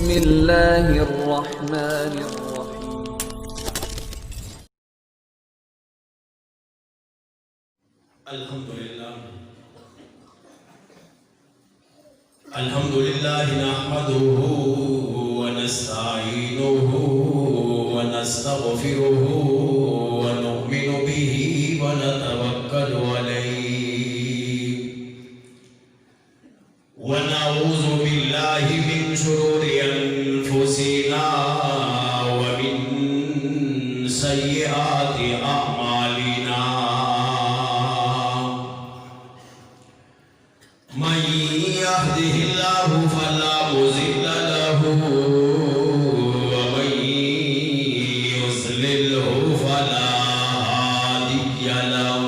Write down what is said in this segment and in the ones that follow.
बिस्मिल्लाहिर्रहमानिर्रहीम। अल्हम्दुलिल्लाह नहमदुहु व नस्तईनुहु व नस्तगफिरुहु व नु'मिनु बिही व नतवक्कलु अलैहि व नऊज़ु बिल्लाहि मिन शुरूरि अनफुसिना व मिन सय्यिआति अअमालिना। मन यहदिहिल्लाहु फला मुज़िल्ल लहु व मन युज़लिल्हु फला हादिय लहु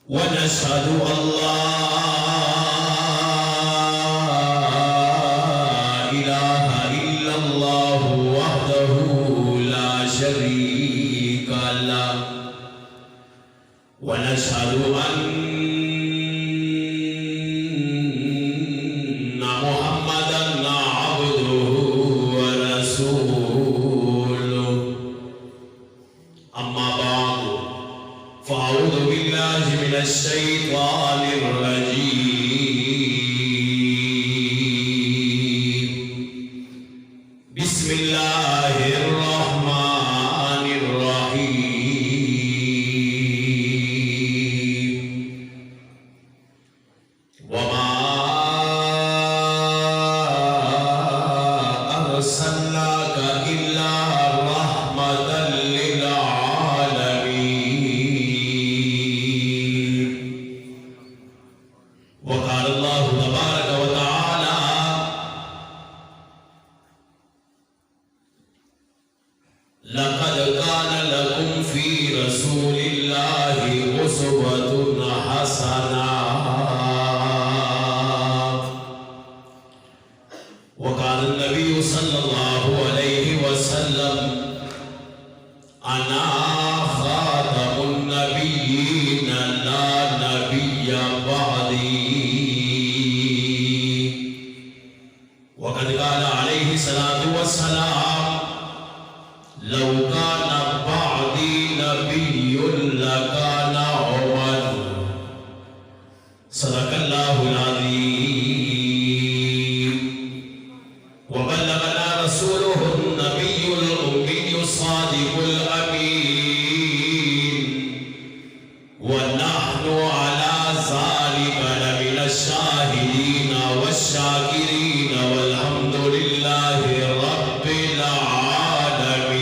व नशहदु अल्ला इलाहा इल्लल्लाहु वहदहु ला शरीका लहु व नशहदु फ़अऊज़ु बिल्लाहि मिनश्शैतानिर रजीम। बिस्मिल्लाहिर रहमानिर रहीम। वमा अर्सलनाका इल्ला रहमतल लिल आलमीन। वक़ाल अल्लाहु तबारक व तआला लक़द कान लकुम फ़ी रसूलिल्लाहि उस्वतुन हसनह। वक़ाल नबी सल्लल्लाहु अलैहि वसल्लम अना ख़ातमुन नबिय्यीन ला नबिय्य बअदी। वक़द क़ाल अलैहि सलातु वस्सलाम लौ कान बअदी नबिय्युन लकाना उमर। सदक़ल्लाहुल अज़ीम। वबल्लगना रसूलुहुन नबियुल उम्मियुस सादिकुल अमीन व नहनु अला ज़ालिका लमिनश शाहिदीन वश्शाकिरीन वल्हम्दुलिल्लाहि रब्बिल आलमीन।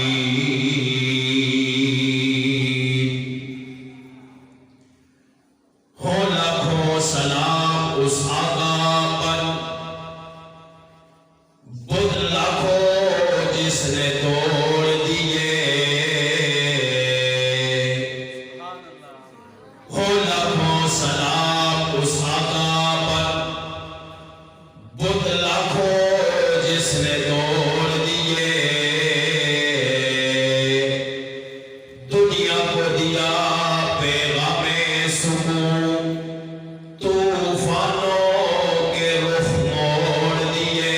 हो लाखों सलाम उस आका पर, बुत लाखों जिसने तोड़ दिए। हो लाखों सलाम उस आका पर, बुत लाखों जिसने तोड़ दिए। दुनिया को दिया पैगामे सुकून, तूफानों के रुख मोड़ दिए।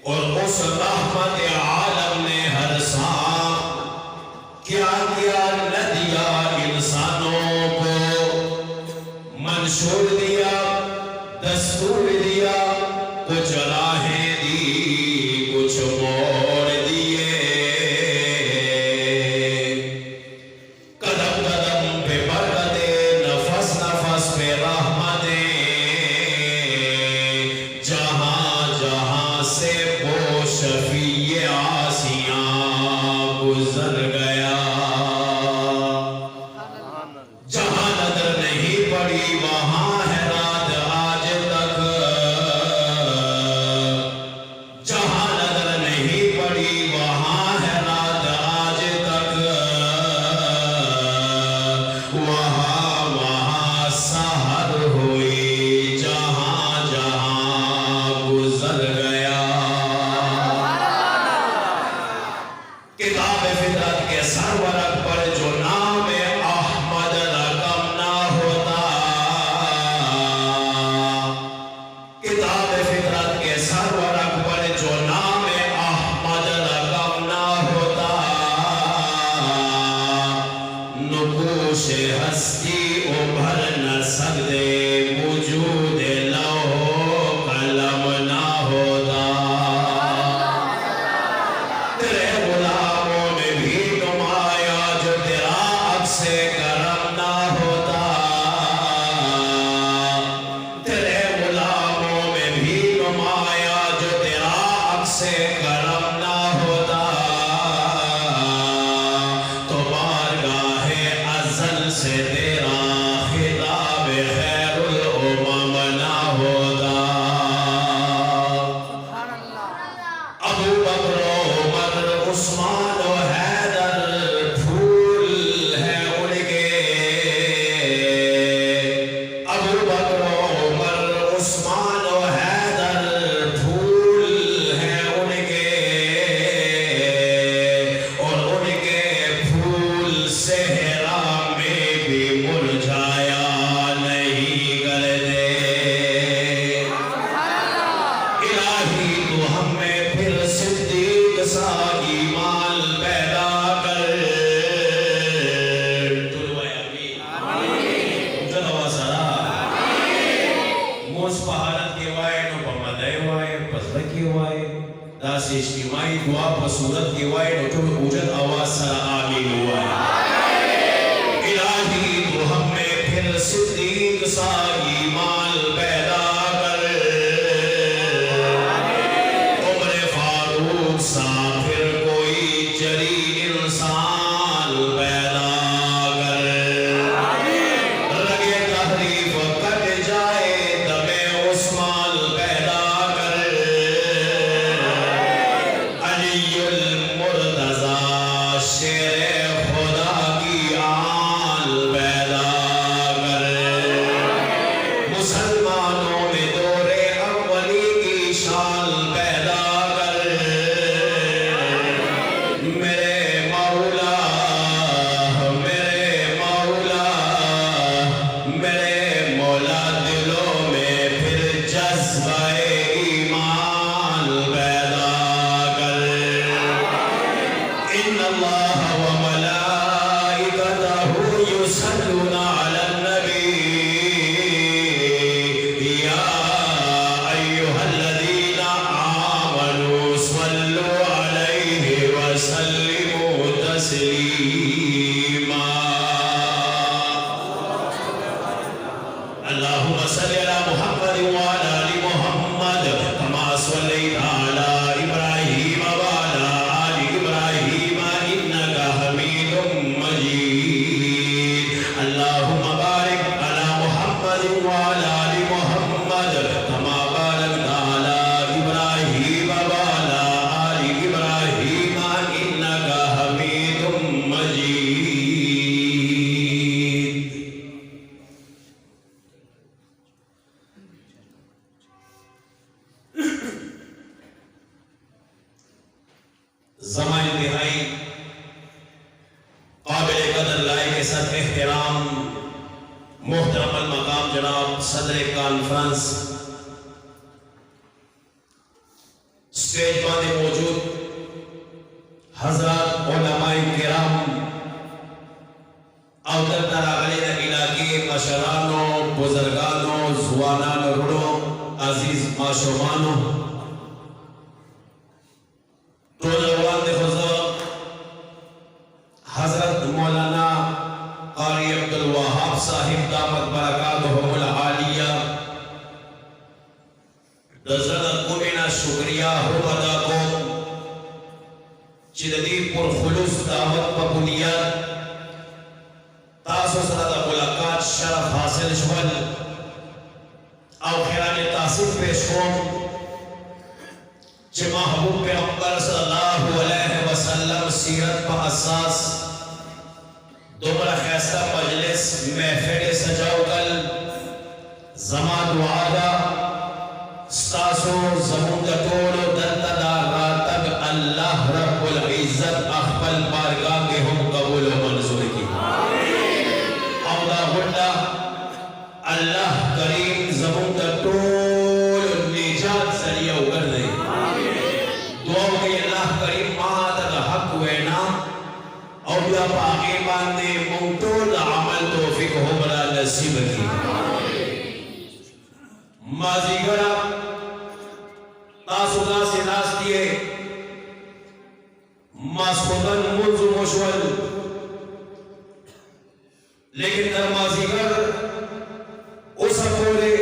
और उस रहमत आलम ने हर सांस क्या क्या न दिया इंसानों को। मंशूर दिया, दस्तूर दिया, कुछ राहें दी, कुछ मोड़ दिए। कदम कदम पे बरकते, नफस नफस पे रहमतें। जहां जहां से वो शफीए आसियां गुजर गया। जहां नजर नहीं पड़ी वहां है रात आज तक। किताब फितरत के सरवर अकबर जो नाम अहमद रकम ना होता, नुकूश हस्ती उभर न सकते, वजूद लौहो कलम ना होता। तेरे गुलामों में भी नुमाया जो तेरा अक्से करम ना होता, तेरे गुलामों में भी नुमाया जो तेरा अक्से करम ना होता, तो बारगाहे अज़ल से तेरा खिताब खैरुल उमम ना होता। अबू बकर उमर उस्मान और हैदर फूल है उनके, अबू बकर उमर उस्मान और हैदर फूल है उनके, और उनके फूल सेहरा में भी मुरझाया नहीं करते। इलाही तू हमें फिर सिद्दीक सा ईमान पैदा कर। दास इज्तिमाई दुआ बसूरत के वाए नोटुल उजत आवाज सरा आमीन हुआ है। इलाही तू हमें फिर सिद्दीक सा ईमान पैदा कर, उम्र फारूक सा फिर कोई जरी इंसान पैदा कर। रगे तहरीफ कट जाए दमे उस्मान पैदा कर। अलीउल मुर्तज़ा शेर खुदा की आल पैदा कर। मुसलमानों में दौरे अव्वली की शान पैदा कर। मेरे मौला, मेरे मौला, मेरे मौला दिलों में फिर जज्बे ईमान पैदा कर। इन्नल्लाह व मलाइकतहु युसल्लूना अलन नबी, या अय्युहल्लज़ीना आमनू सल्लू अलैहि व सल्लिमू तस्लीमा। अल्लाहुम्मा सल्लि अला मुहम्मद व अला आलि मुहम्मद कमा सल्लैता अला इब्राहीम व अला आलि इब्राहीम इन्नका हमीदुम मजीद। अल्लाहुम्मा बारिक अला मुहम्मद व अला आलि मुहम्मद कमा बारकता अला इब्राहीम व अला आलि इब्राहीम इन्नका हमीदुम मजीद। ज़मा इंतहाई काबिल कदर लायक सद एहतराम मोहतरम अल मकाम जनाब सदर कॉन्फ्रेंस स्टेज पर मौजूद हजरत उलमाए किराम अवतर तरागले इलाके मशरानो बुजुर्गानो जुआनानो रुड़ो अजीज माशुमानो हजरत मौलाना कारी अब्दुल वहाब साहिब दामत बरकातुहुल आलिया दज़रत को बिना शुक्रिया हो अदा को चिददी पुरखुलूस दावत व बुनियाद तासो सदा मुलाकात शरफ हासिल शुवल और खैरान तासीफ पेश हो जे महबूब पैगंबर सल्लल्लाहु अलैहि वसल्लम सीरत पर असास दोबारा खैस्ता मजलिस महफिल सजाओ कल जमा दुआदा स्तासो जमून तोड़ो दत्तदा रातक अल्लाह रब्बुल इज्जत अखबल बारगाह के हम कबूल व मंजूर की औदा गुड्डा अल्लाह करीम जमून तोड़ नसीब की। माजीगरा तासुदा से नास दिए मास्कोदन मुंजु मोशवल, लेकिन कर माजीगर उस अकोले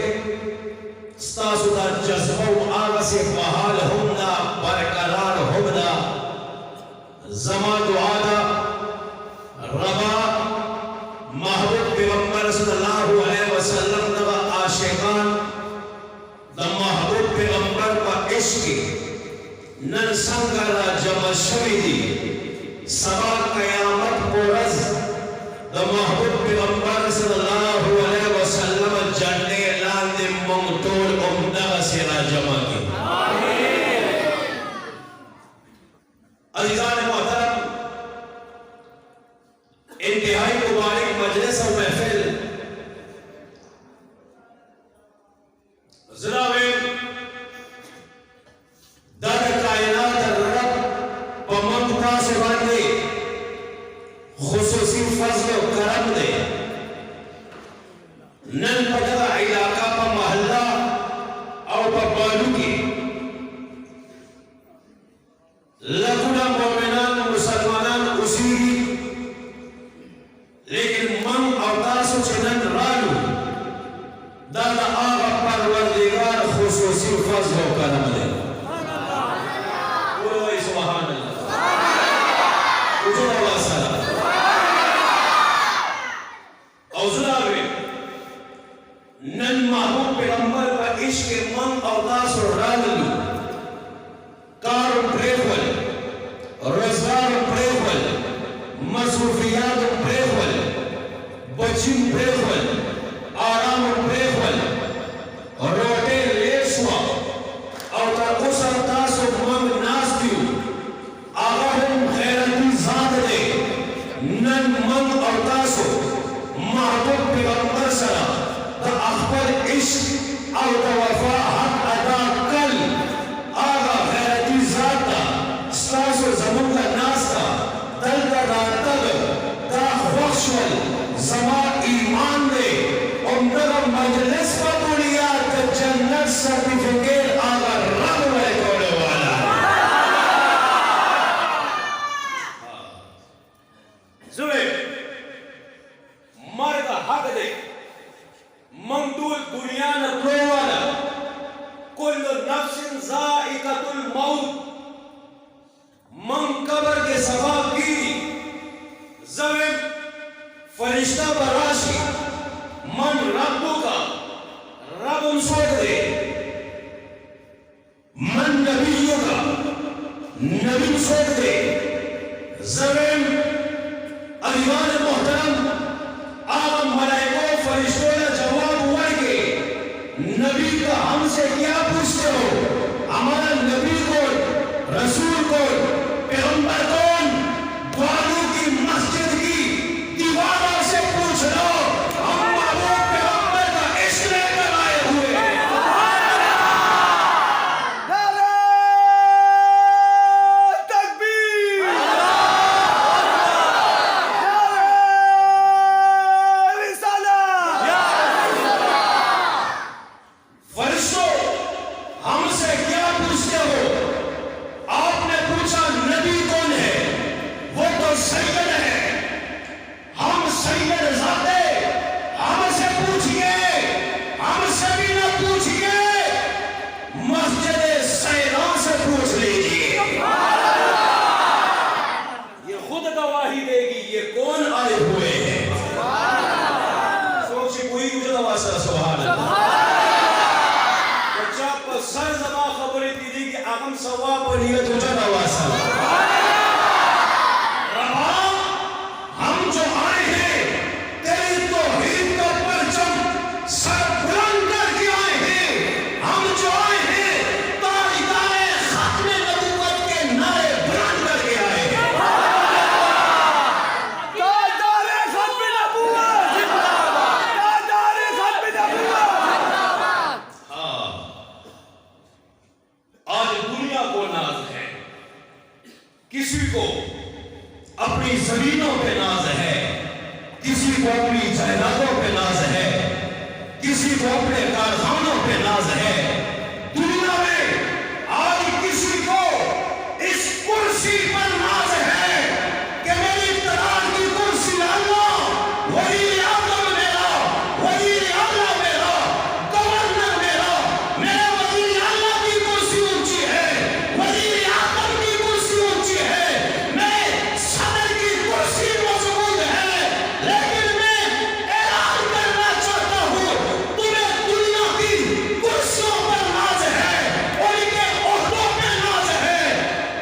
तासुदा जज्बा आगा से बहाल होना बरकरार होना जमा दुआदा रबा महबूब पैगंबर सल्लल्लाहु अलैहि वसल्लम दवा आशिकान द महबूब पैगंबर का इश्क नन संगरा जमा शवीदी सबा कयामत को रज द महबूब पैगंबर सल्लल्लाहु अलैहि वसल्लम जन्ने लांद ममतूल उम्दा सिरा जमा की। अज़ीज़ान मोहतरम, इंतहाई मुबारक मजलिस और महफिल ज़रावे दर कायनात रब बमंता से बांधे खुसूसी फज़ल और करम दे नन पटरा इलाका पर महल्ला और बालू की लकुना मोमिनान मुसलमानान उसी, लेकिन मन अवतासु चनन रालू दादा आगा परवरदिगार खुसूसी फज़ल और करम दे। बोलो सुभान अल्लाह। उजो अल्लाह सलाम औज़ुलावे नन महबूब पैगंबर का इश्क मन अवतासु रालू कार प्रेवल रोजगार प्रेवल मसरूफियात प्रेवल बचिन प्रेवल आराम प्रेवल रोटे लेसवा और उस अवतासु मन नास्तियु आगा हम खैरती ज़ात दे नन मन अवतासु महबूब पैगंबर सला द अखबर इश्क और द वफा हक अदा कल आगा खैरती ज़ाता स्तासु ज़मुन का नास्ता दल का रातग दा खुशवल ज़मा ईमान दे उम्र मजलिस पर दुनिया का जन्नत सर्टिफिकेट आगा रब में कोने वाला सुने मर्द हक दे मंदूल दुनिया न वाला कुल नफ्सिन ज़ाइक़तुल मौत मन कबर के सवाब की जमीन फरिश्ता बराशी मन रब्बू का रब सोच दे मन नबियों का नबी सोच दे जमीन अलीवान मोहतरम आलम मलाइकों फरिश्तों ने जवाब हुआ कि नबी का हमसे क्या पूछते हो, हमारा नबी कौन, रसूल कौन, पैगंबर कौन, बालू की मस्जिद की दीवारों से पूछ लो, हम महबूब पैगंबर का इश्क लेकर आए हुए हैं। नारे तकबीर, नारे रिसालत। फरिश्तों हमसे क्या पूछते हो, आपने पूछा नबी कौन है, वो तो सैयद है, हम सैयद ज़ाते, हमसे पूछिए, हमसे भी न पूछिए, मस्जिद सैरा से पूछ लीजिए, ये खुद गवाही देगी ये कौन आए हुए हैं। सोची कोई मुझे नवासा सुभान अल्लाह। सर जमा खबरें दीदी कि आगम सवा पर ये तुझे नवासा रबा, हम जो आए हैं तेरी तौहीद का परचम सर बुलंद करके आए हैं, हम जो आए हैं तारीदाए खत्म नबूवत के नारे बुलंद करके आए हैं। ताजदारे खत्म नबूवत जिंदाबाद, ताजदारे खत्म नबूवत जिंदाबाद। आज दुनिया को नाज है, किसी को अपनी जमीनों पे नाज है, किसी को अपनी जायदादों पे नाज है, किसी को अपने कारखानों पे नाज है। दुनिया में आज किसी को इस कुर्सी पर नाज है कि मेरी तलाक की कुर्सी अल्लाह, वज़ीर आज़म मेरा, वज़ीर आला मेरा, गवर्नर मेरा, मेरे वज़ीर आला की कुर्सी ऊंची है, वज़ीर आज़म की कुर्सी ऊंची है, मैं सदर की कुर्सी मजबूत है। लेकिन मैं ऐलान करना चाहता हूं, तुम्हें दुनिया की कुर्सियों पर नाज है, उनके ओहदों पे नाज है,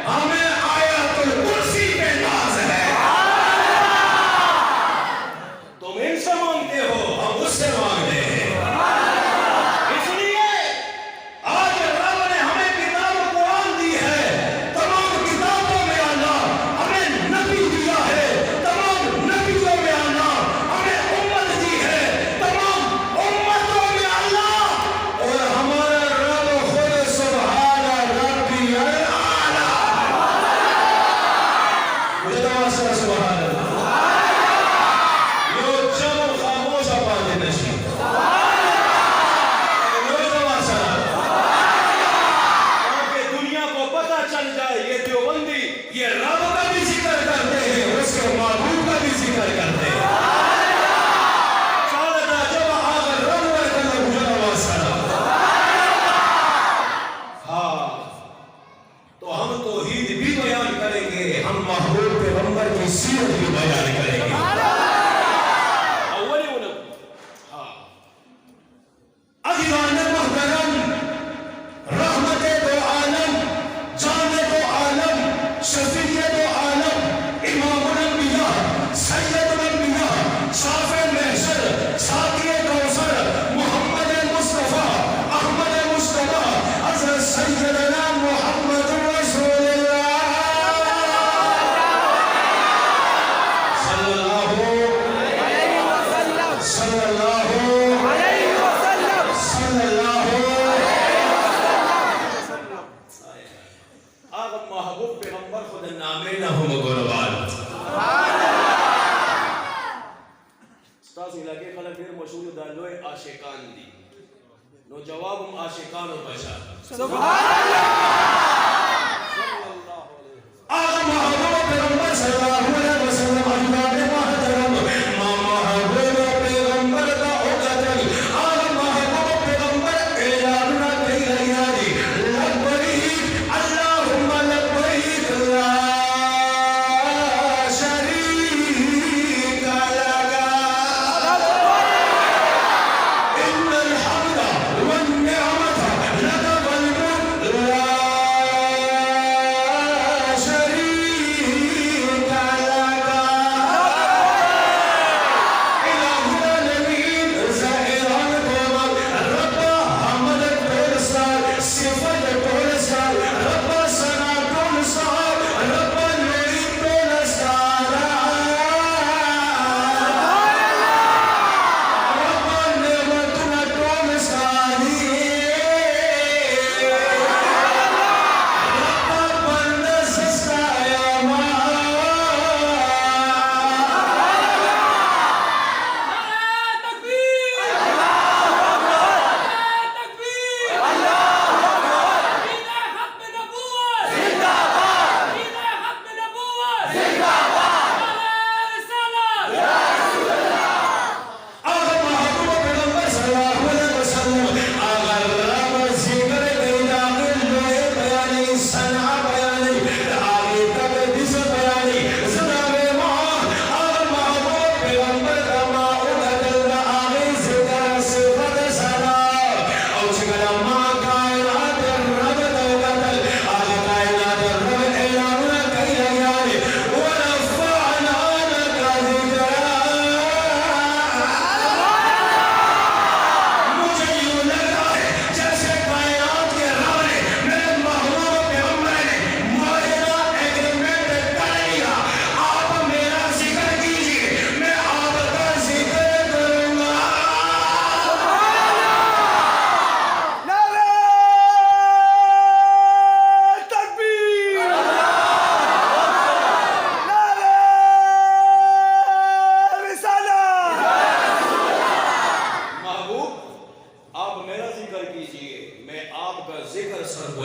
हमें आयतुल कुर्सी पे नाज है। तुम इनसे मांगते हो, हम उससे मांगते हैं। इसलिए आज रब ने हमें किताब कुरान दी है, तमाम किताबों में अल्लाह हमें नबी दिया है, तमाम नबियों में अल्लाह हमें उम्मत दी है, तमाम उम्मतों में अल्लाह और हमारा रब खुद सुभान रब्बियल आला। मुझे तवज्जो सुभान अल्लाह। यो जब खामोश आवाज़ नशी दुनिया को पता चल जाए ये देवबंदी ये रब का भी जिक्र करते हैं, उसके महबूब का भी जिक्र करते हैं। सालता जब आगर रब वर्कल मुजरवा सलाम। हाँ, तो हम तौहीद भी बयान करेंगे, हम महबूब पैगंबर की सीरत भी बयान करेंगे। अव्वली उलम, हाँ, अज़ीज़ान मुहतरम, रहमते दो आलम, जाने दो आलम, शफीए दो आलम, इमामुल अंबिया, सैयदुल अंबिया, शाफ़े महशर, साक़िए कौसर, मोहम्मद मुस्तफ़ा, अहमद मुस्तफ़ा, हज़रत सैयदना मुहम्मदुर रसूलुल्लाह सल्लल्लाहु आग महबूब पैगंबर खुद नामे न हो गुरबान। उस्ताद इलाके खलक ढेर मशहूर दालोए आशिकान दी नो जवाब आशिकान और बशा सुभान अल्लाह। आग महबूब पैगंबर सल्लल्लाहु अलैहि वसल्लम अल्लाह ने महतरम महबूब पैगंबर का उगतल आग महबूब पैगंबर ऐलान ना कई यारी लब्बैक अल्लाहुम्मा लब्बैक ला शरीका लका इन्नल हम्दा वन निअमता लका वल मुल्क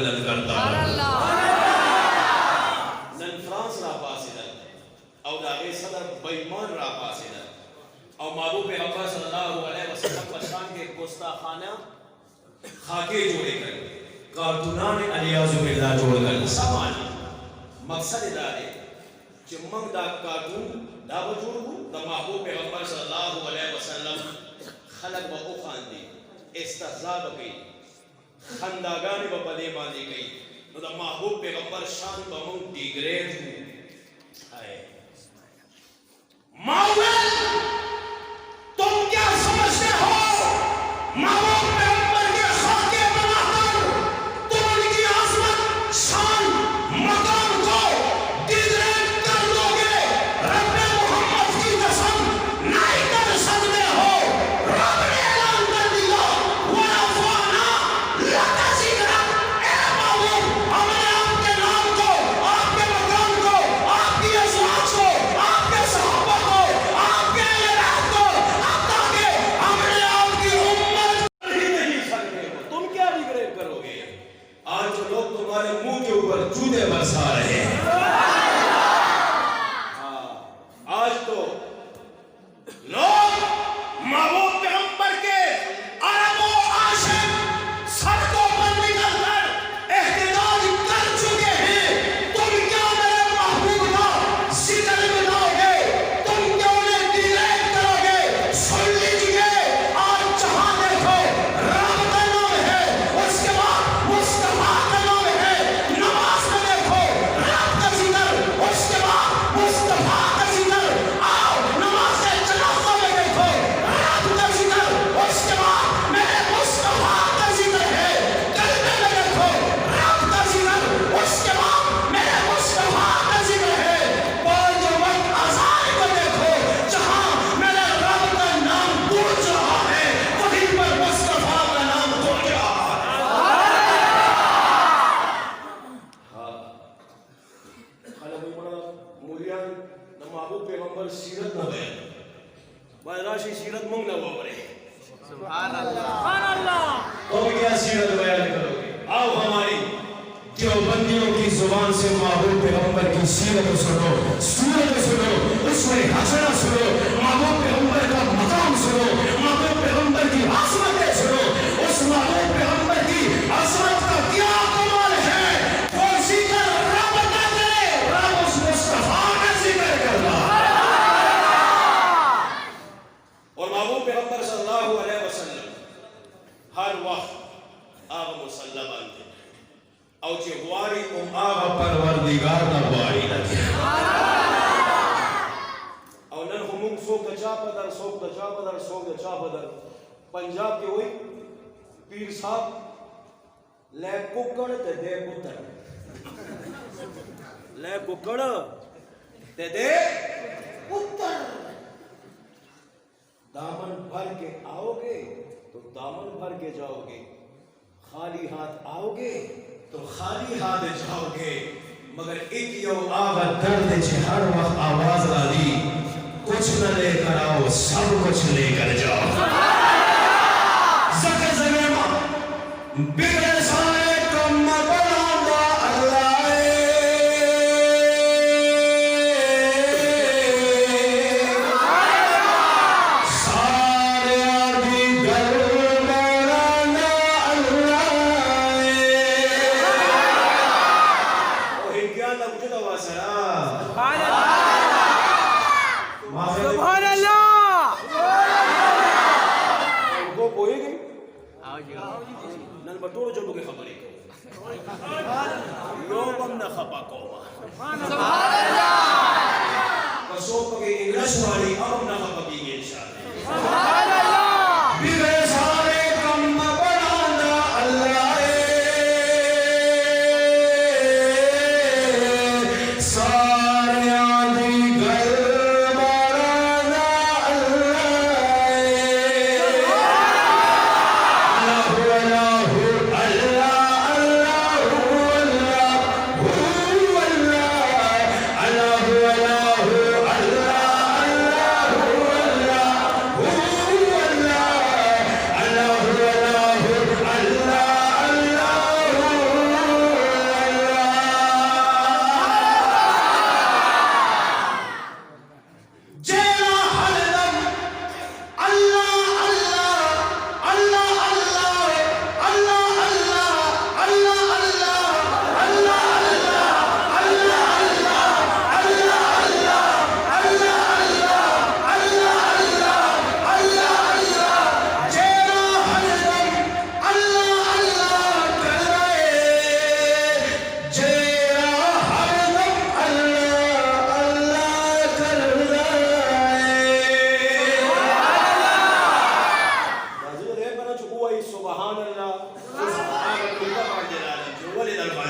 बुलंद करता नन फ्रांस रा पासिदल और दागे सदर बेईमान रा पासिदल और महबूब पैगंबर सल्लल्लाहु अलैहि वसल्लम पशान के गुस्ताखाना खाके जोड़े कर कारतुनान अलियाज़ु बिल्लाह जोड़ कर सामान मकसद दारे चिम्मंग दा कार्टून दा वजूदू द महबूब पैगंबर सल्लल्लाहु अलैहि वसल्लम खलक व खांदी इस्तिहज़ा बकी खंदागान व बले बांधी गई तो द महबूब पैगंबर शान बमंग डिग्रेड है मावेल तुम क्या समझते हो महबूब पैगंबर के खाके बनाकर तुम उनकी आज़मत शान मकाम को डिग्रेड कर लोगे रब्बे मोहम्मद की कसम नहीं कर सकते हो रब ने ऐलान कर दिया वरफ़अना लका ज़िक्रक ए महबूब हमने आपके नाम को आपके मकाम को आपकी अज़वाज को आपके सहाबा को आपके इलाक़ को अता के हमने आपकी उम्मत ही नहीं सकते हो तुम क्या डिग्रेड करोगे आज जो लोग तुम्हारे मुंह के ऊपर जूते बरसा रहे हैं आज तो लोग महबूब पैगंबर के अरबों आशिक सड़कों पर निकलकर एहतजाज कर चुके हैं तुम क्या मेरे महबूब का जिक्र बनाओगे तुम क्या उन्हें डिग्रेड करोगे सुन लीजिए आज जहां देखो रब का नाम है उसके बाद मुस्तफा का नाम है नमाज में देखो रब का जिक्र उसके बाद मुस्तफा का जिक्र आओ नमाज से जनाजा में देखो रब का जिक्र उसके बाद मेरे मुस्तफा का जिक्र है कलमे में देखो रब का जिक्र उसके बाद मेरे मुस्तफा का जिक्र है पांच वक्त अज़ान को देखो जहां मेरे रब का नाम गूंज रहा है वहीं पर मुस्तफा का नाम गूंज रहा है खाली बड़ा मूलियां न महबूब पैगंबर सीरत न बयान बादराशी सीरत मंग न वापरे सुभान अल्लाह तुम क्या सीरत बयान करोगे आओ हमारी देवबंदियों की जुबान से महबूब पैगंबर की सीरत सुनो सूरत सुनो उसमें हसना सुनो महबूब पैगंबर का मकाम सुनो महबूब पैगंबर की आज़मतें सुनो उस महबूब पैगंबर की आज़मत का क्या कमाल है वो जिक्र रब का करे रब उस मुस्तफा का जिक्र करना और महबूब पैगंबर सल्लल्लाहु अलैहि वसल्लम हर वक्त आग मुसल्लमान थे और जे वारी आग परवरदिगार ना वारी ना और नन हुमुक सोक द चापदर पंजाब के हुई पीर साहब ले कुकड़ ते दे पुत्र ले कुकड़ ते दे पुत्र दामन भर के आओगे तो दामन भर के जाओगे खाली हाथ आओगे तो खाली हाथ जाओगे मगर एक यो आवाज दर्द से हर वक्त आवाज लादी कुछ न लेकर आओ सब कुछ लेकर जाओ ज़कर ज़मीमा बिगड़े सारे कम बनांदा अल्लाह सारे आदि घर बनांदा अल्लाह ओ हिंदिया लबजुद वासरा सुभान अल्लाह को कोई गई नन बटोरो जो लोगे खबरी यो बंदा खपा को सुभान अल्लाह कसो पके इंग्लिश वाली अब ना खपकी इंशाअल्लाह सुभान अल्लाह बिरे सारे कम बनांदा अल्लाह सारे आदि घर बनांदा अल्लाह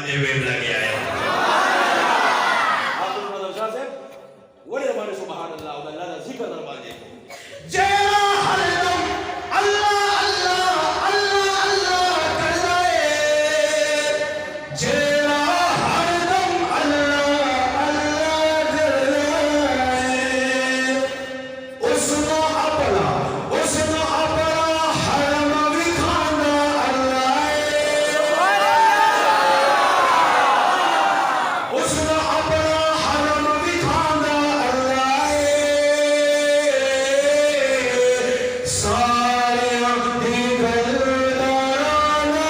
दरवाजे में लगे आए आप मदरसा से वड़े हमारे सुभान अल्लाह और अल्लाह का जिक्र दरवाजे जेरा हरदम अल्लाह अल्लाह अल्लाह अल्लाह कर जाए जेरा हरदम अल्लाह अल्लाह कर जाए उसनो अपना हरम भी खाना अल्लाह उसनो अपना हरम भी खाना अल्लाह सारे दिल दराना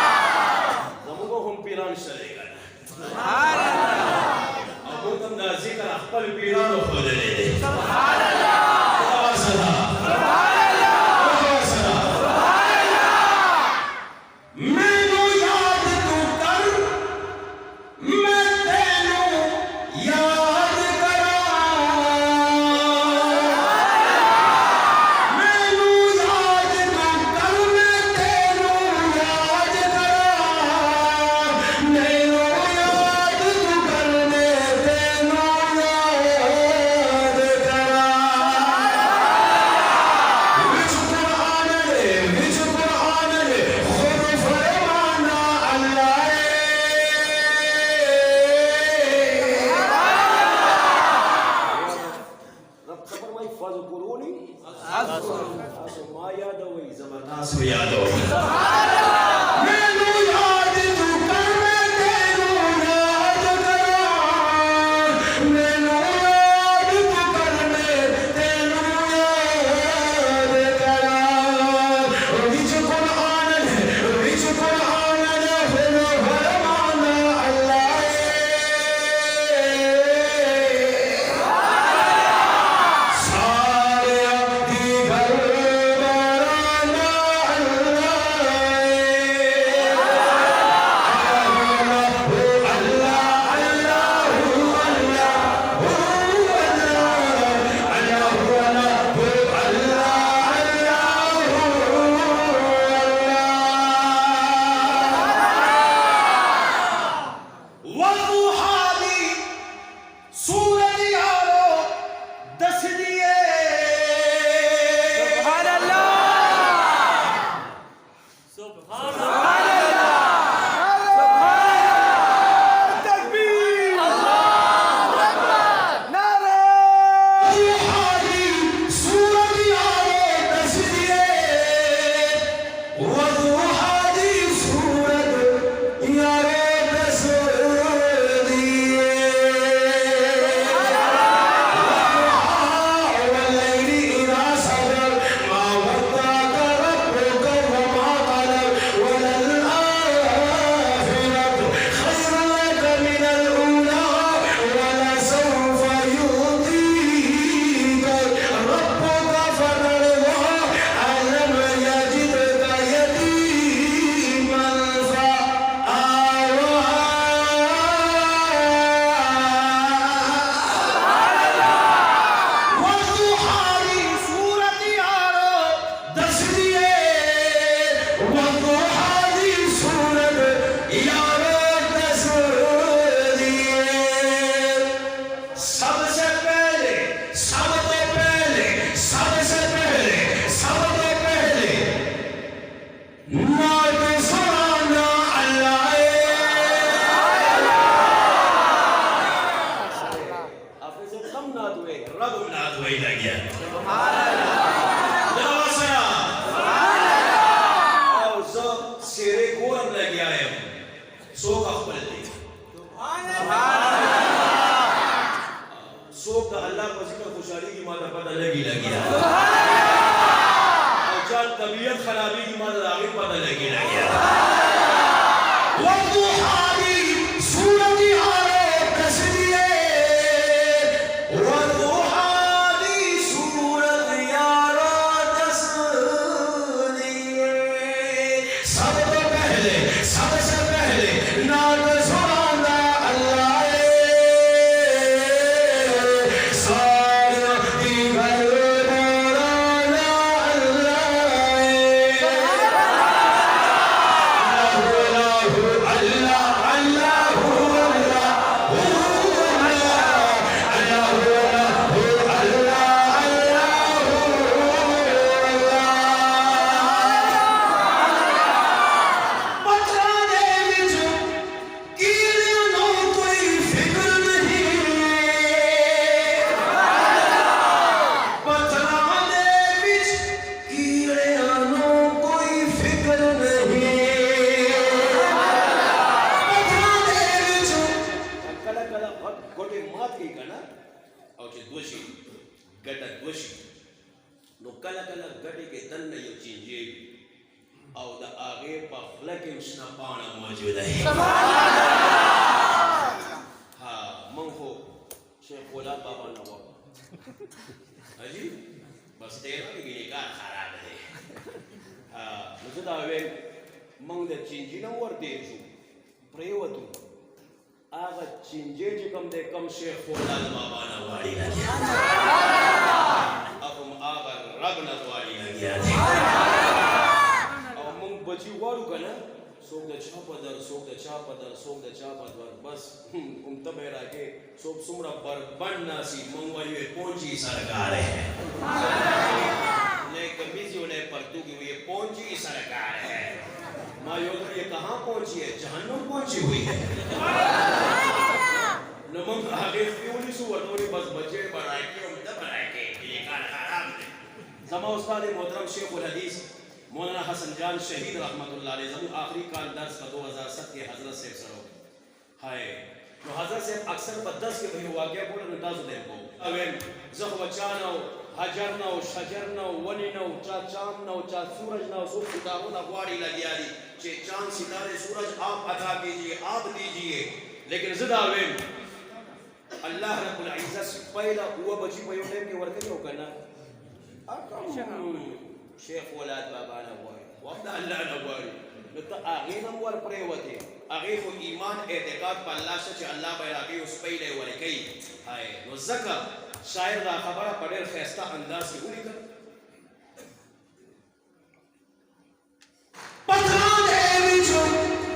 हमको हम पीरान चलेगा अब तुम ना जिक्र अखपल पीरान हो दे दे मैनू याद तू कर मैं तेनू याद करा मैनू याद तू कर मैं तेनू याद करा मैनू याद तू कर मैं तेनू याद करा विच कुरान दे खुद फरमाना अल्लाह रब खबर माई फज़कुरूनी असमा याद वही जबरदस्त सो याद हो मैनू याद तू कर मैं तेनू याद करा मैनू याद तू कर मैं तेनू याद करा विच कुरान दे फिर फरमाना अल्लाह सारे दी घर बराना वज़ुहादी सूरत यारो दस दिए सुभान अल्लाह सुभान अल्लाह तकबीर अल्लाहु अकबर नारे वज़ुहादी सूरत यारो दस दिए वज़ुहादी सूरत यारो दस दिए والليل إذا سجى ما ودعك ربك وما قلى وللآخرة خير لك من الأولى ولسوف يعطيك ربك فترضى ألم يجدك يتيما فآوى वज़ुहादी सूरत यारो दस दिए वज़ुहादी सूरत यारो दस दिए सबसे पहले नात सुनाना अल्लाह आपने से कम ना दुए रब नात वही लगिया और जो शेरे गोरम लग गया है सो का खुल दी सो का अल्लाह को जिक्र खुशहाली की माता पता लगी गया और जान तबीयत खराबी की माता आगे पता लगी गया वज़ुहादी सूरत यारो दस दिए वज़ुहादी सूरत यारो दस दिए सबसे पहले नाम सुनाना अल्लाह सारा दीगर बोलाना सरकार है पहुंची सरकार है मायोगी ये कहाँ पहुंची है जहन्नुम पहुंची हुई है नमक आगे फ्यूली सुवरतोरी बस बचे बढ़ाए के उम्मीद बढ़ाए के ये कार खराब है जमा उस्ताद मोहतरम शेख उल हदीस मौलाना हसन जान शहीद रहमतुल्लाह अलैह जब आखिरी काल दर्स का 2007 के हजरत से सरो हाय तो हजरत से अक्सर बदस के भाई वाकया बोल नदाज दे को अवेन जखवचानो हजरनो शजरनो वनिनो चा चांदनो चा सूरजनो सो सितारों ना वाड़ी लगी आरी चे चांद सितारे सूरज आप अता कीजिए आप दीजिए लेकिन ज़िदावेन अल्लाह रब्बुल इज्जत पहला हुआ बची पयो टाइम के वर्क नहीं होगा ना अकम शेख औलाद बाबा ना हुआ वक्त अल्लाह ना हुआ तो आगे ना हुआ प्रेवते आगे को ईमान एतकाद पर अल्लाह से अल्लाह बैरागी उस पहले वाले कई हाय नो ज़का शायर दा खबर पढ़े फैसला अंदाज से उड़ी कर पता दे बिचो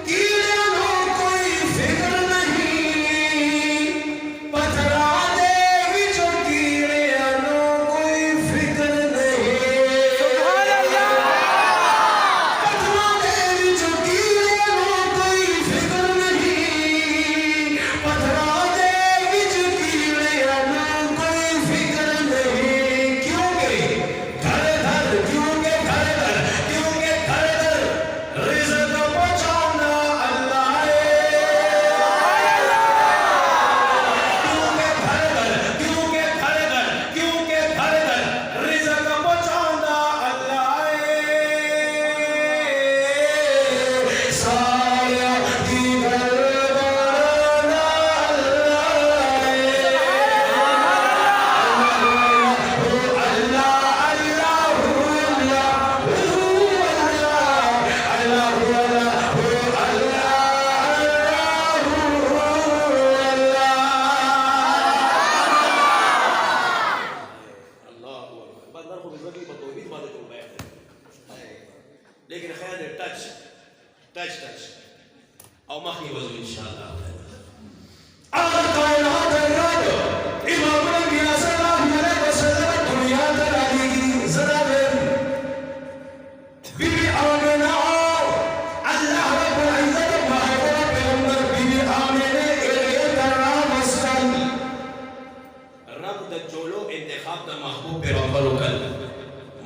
कीड़े नो कोई फिक्र नहीं पता दे बिचो कीड़े नो कोई फिक्र नहीं सुभान अल्लाह पता दे बिचो कीड़े नो कोई फिक्र नहीं पता दे बिचो कीड़े नो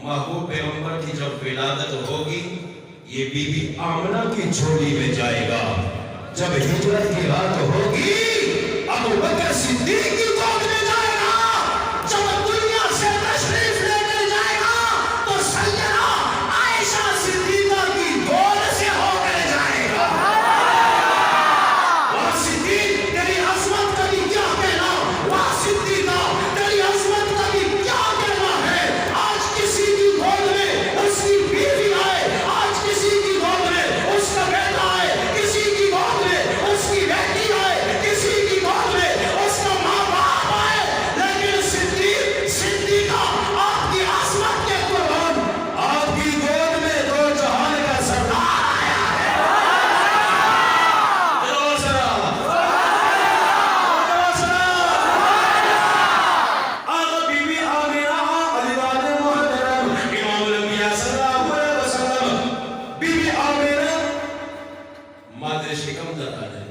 महबूब पैगंबर की जब विलादत होगी ये बीबी आमना की झोली में जाएगा। जब हिजरत की रात होगी अबू बकर सिद्दीक की गोद में जाएगा। जब दुनिया से तशरीफ लेकर जाएगा तो सैयदा आयशा सिद्दीका की गोद से होकर जाएगा। वाह सिद्दीक तेरी अज़मत का भी क्या कहना, वाह सिद्दीका तेरी अज़मत का भी क्या कहना है। आज किसी की गोद में उसकी बीवी आए, आज किसी की गोद में मादर शिकम ज़रा है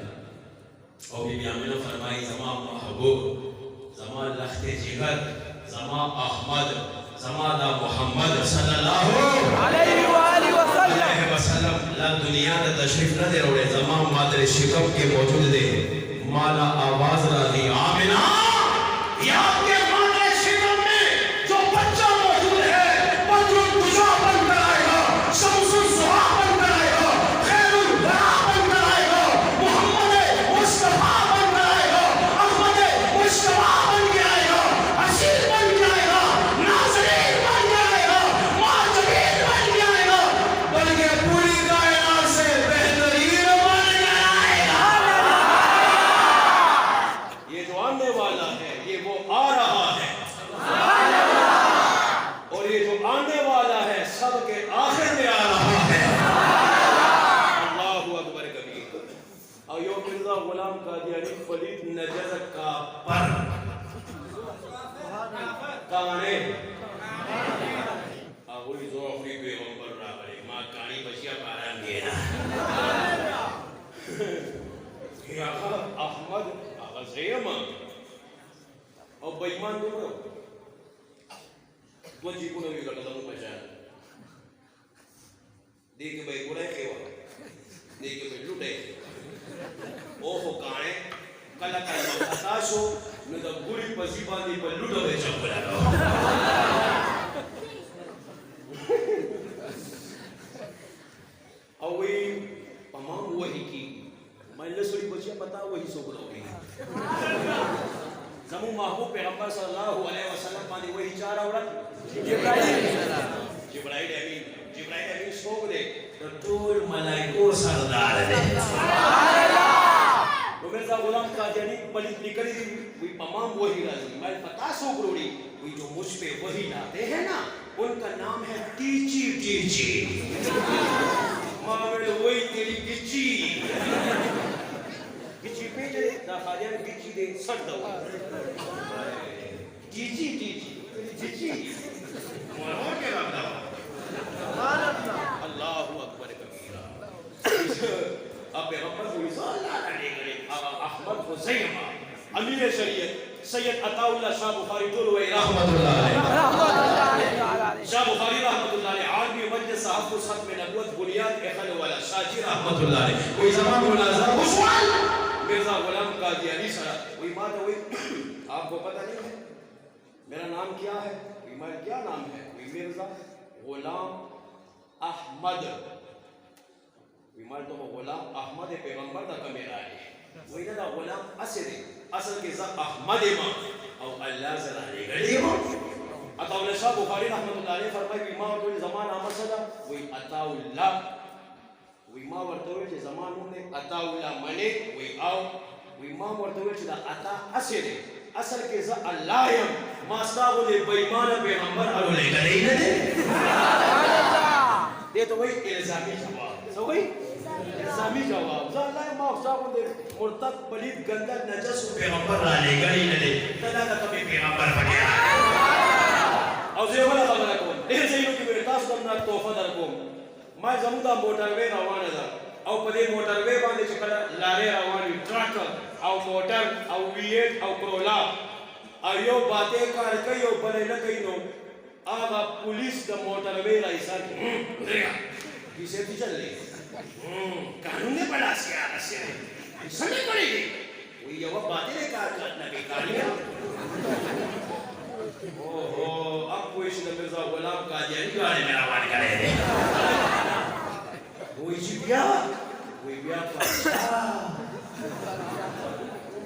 और बीबी आमिना फरमाई ज़मा महबूब ज़मा लख्ते जिगर ज़मा अहमद ज़मा दा मोहम्मद सल्लल्लाहु अलैहि वसल्लम ला दुनिया दा तशरीफ न दे रोड़े ज़मा मादर शिकम के मौजूद दे माला आवाज राजी आमिना या के मादर शिकम में जो बच्चा मौजूद है बदरुल दुजा बनकर आएगा शम्सुल ज़ुहा बनकर आएगा खैरुल वरा बनकर आएगा मोहम्मद मुस्तफा बनकर आएगा अहमद मुस्तफा बन के आएगा हसीन बन के आएगा नाज़रीन बन के आएगा माजबीन बन के आएगा बल्कि पूरी कायनात से बेहतरीन बन के आएगा। ये जो आने वाला है ये वो आ रहा है और ये जो आने वाला है सबके आखिर में आ रहा है। अल्लाहु अकबर कबीर। अयो मिर्जा गुलाम कादियानी फलीद नजर का पर काने अबुल जोफी पैगंबर रावले मां कानी बचिया पारान गेना या अहमद अज़ीम और बेईमान दोनों तो जीवन में लगा तो पहचान देख के भाई बुरा है वो देख के भाई लूटे ओ हो काने कला कला हताशो न तो बुरी पसीबानी पर लूटो बे चंपला और वही तमाम वही की मैं लसड़ी बचिया पता वही सो बोलोगे जमू महबूब पैगंबर सल्लल्लाहु अलैहि वसल्लम पानी वही चार औरत जिब्राइल अमीन सोग दे रसूल मलाइकों सरदार दे वो मिर्जा गुलाम कादियानी पलित निकली वही तमाम वही राजी मैं पता सो करोड़ी वही जो मुझ पे वही लाते हैं ना उनका नाम है टीची टीची मावे वही तेरी गिच्ची गिच्ची पे जे दा खादियान गिच्ची दे सट दो टीची टीची गिच्ची मोहर के रखदा अल्लाहु अकबर कबीरा अब पैगंबर को सल्लल्लाहु अलैहि वसल्लम अहमद हुसैन अमीर शरीयत सैयद अताउल्लाह शाह बुखारी तुलवे रहमतुल्लाह अलैहि शाह बुखारी रहमतुल्लाह अलैहि आलमी मजलिस तहफ्फुज़ खत्म नबुवत बुनियाद इखल वाला शाजी रहमतुल्लाह अलैहि कोई जमां मुनाज़रा खुशवाल मिर्जा गुलाम कादियानी सरा वही बात है वही आपको पता नहीं है मेरा नाम क्या है मेरा क्या नाम है मिर्जा गुलाम अहमद विमल तो गुलाम अहमद पैगंबर दा कमेरा है वही ना गुलाम असल के ज़ा अहमद मां और अल्लाह जला ले गली मां अताउल्लाह शाह बुखारी रहमतुल्लाह अलैहि फरमाई विमा तो जमाना मसला वही अताउल्लाह विमा वर्तवे जे जमानो ने अताउल्लाह मने वही आओ विमा वर्तवे जे अता असल के ज़ा अल्लाह यम मास्तागो ले बेईमान पैगंबर अलो ले गली ने दे तो वही इल्जामी जवाब तो वही इल्जामी जवाब अल्लाह मास्तागो दे मुर्तद पलीद गंदा नजस पैगंबर ले गली ने तदा का कभी पैगंबर बने और जे वाला खबर को देर से यो की मेरे तास करना तोहफा दर को मैं जमुदा मोटरवे रवाना था और पदे मोटरवे बांधे चकला लारे रवानी ट्रक और मोटर और V8 और क्रोला अयो बातें कर कयो बने न कइनो आगा पुलिस द मोटरवे लाइसेंस देगा किसे भी चल ले कानून ने बड़ा सियार से समझ पड़ेगी वो ये वो बातें कार करना बेकार है ओहो अब कोई से मिर्जा गुलाम कादियानी वाले मेरा वाल करे वो बिया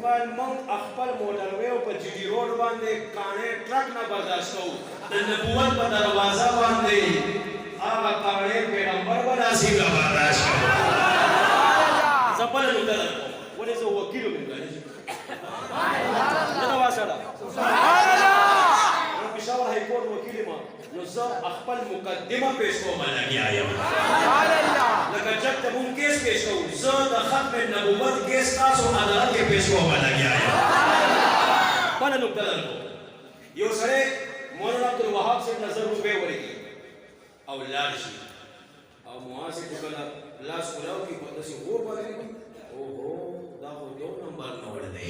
मन मंग अखपल मोटरवे पर जीडी रोड बांधे काने ट्रक ना बर्दाश्त हो त नबूवत पर दरवाजा बांधे आगा काने पैगंबर बनासी का बर्दाश्त हो सपल उधर वो ने सो वकील मिल गए नवासड़ा सुभान अल्लाह पिशावर हाई कोर्ट वकील मां नो सब अखपल मुकदमा पेश को माना गया है सुभान अल्लाह लगा जब तब उन केस पेश को ज़द खत्म नबूवत केस तासो अदालत के पेश को माना गया है पन नुक्तल को यो सरे मौलाना अब्दुल वहाब से नजर रुपए वरेगी औलाद शी और वहाँ से टुकड़ा लाश खुलाओ की पता से वो बने ओहो दाखो 2 नंबर नोड़ दे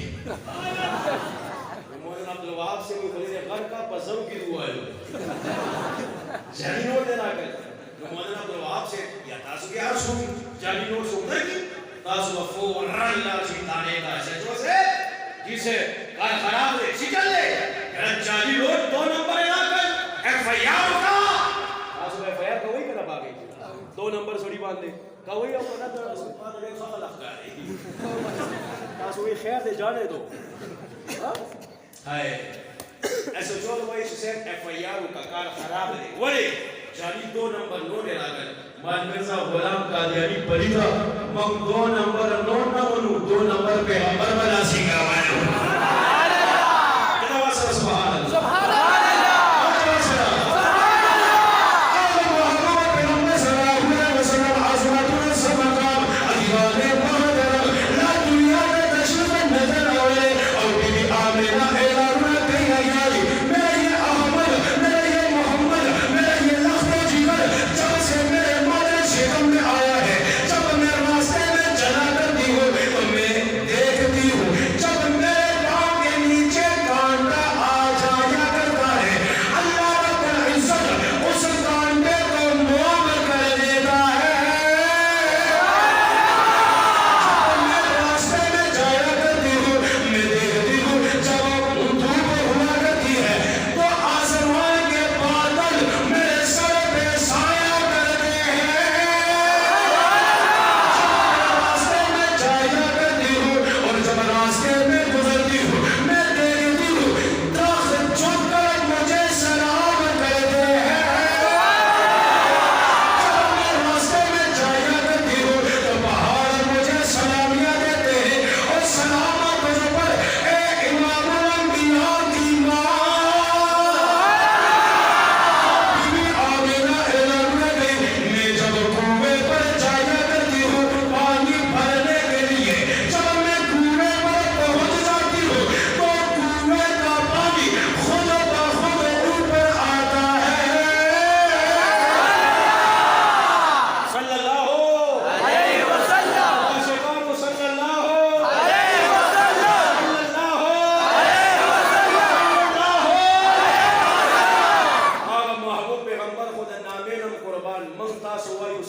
मोहम्मद अब्दुल वहाब से वो खलील घर का पसम की दुआ है जाली नोट देना कर मोहम्मद अब्दुल वहाब से या तासु के यार सुन जाली नोट सुनते की तासु फौरन ला चिताने का सचो से जिसे कार खराब है शिकल ले जाली नोट 2 नंबर ना कर एफआईआर का तासु एफआईआर का वही करा बागे 2 नंबर सोड़ी बांध दे का वही अपना तो सुल्तान ने खला कर तासु ये खैर दे जाने दो हां हाय ऐसे जो लोग इसे एफआईआर का कार खराब है वही जाली 2 नंबर नोट लगाकर मान मिर्जा गुलाम कादियानी परीदा मग 2 नंबर नोट ना बनू 2 नंबर पे अमर बना सिंगा वाले कितना वासा सुभान अल्लाह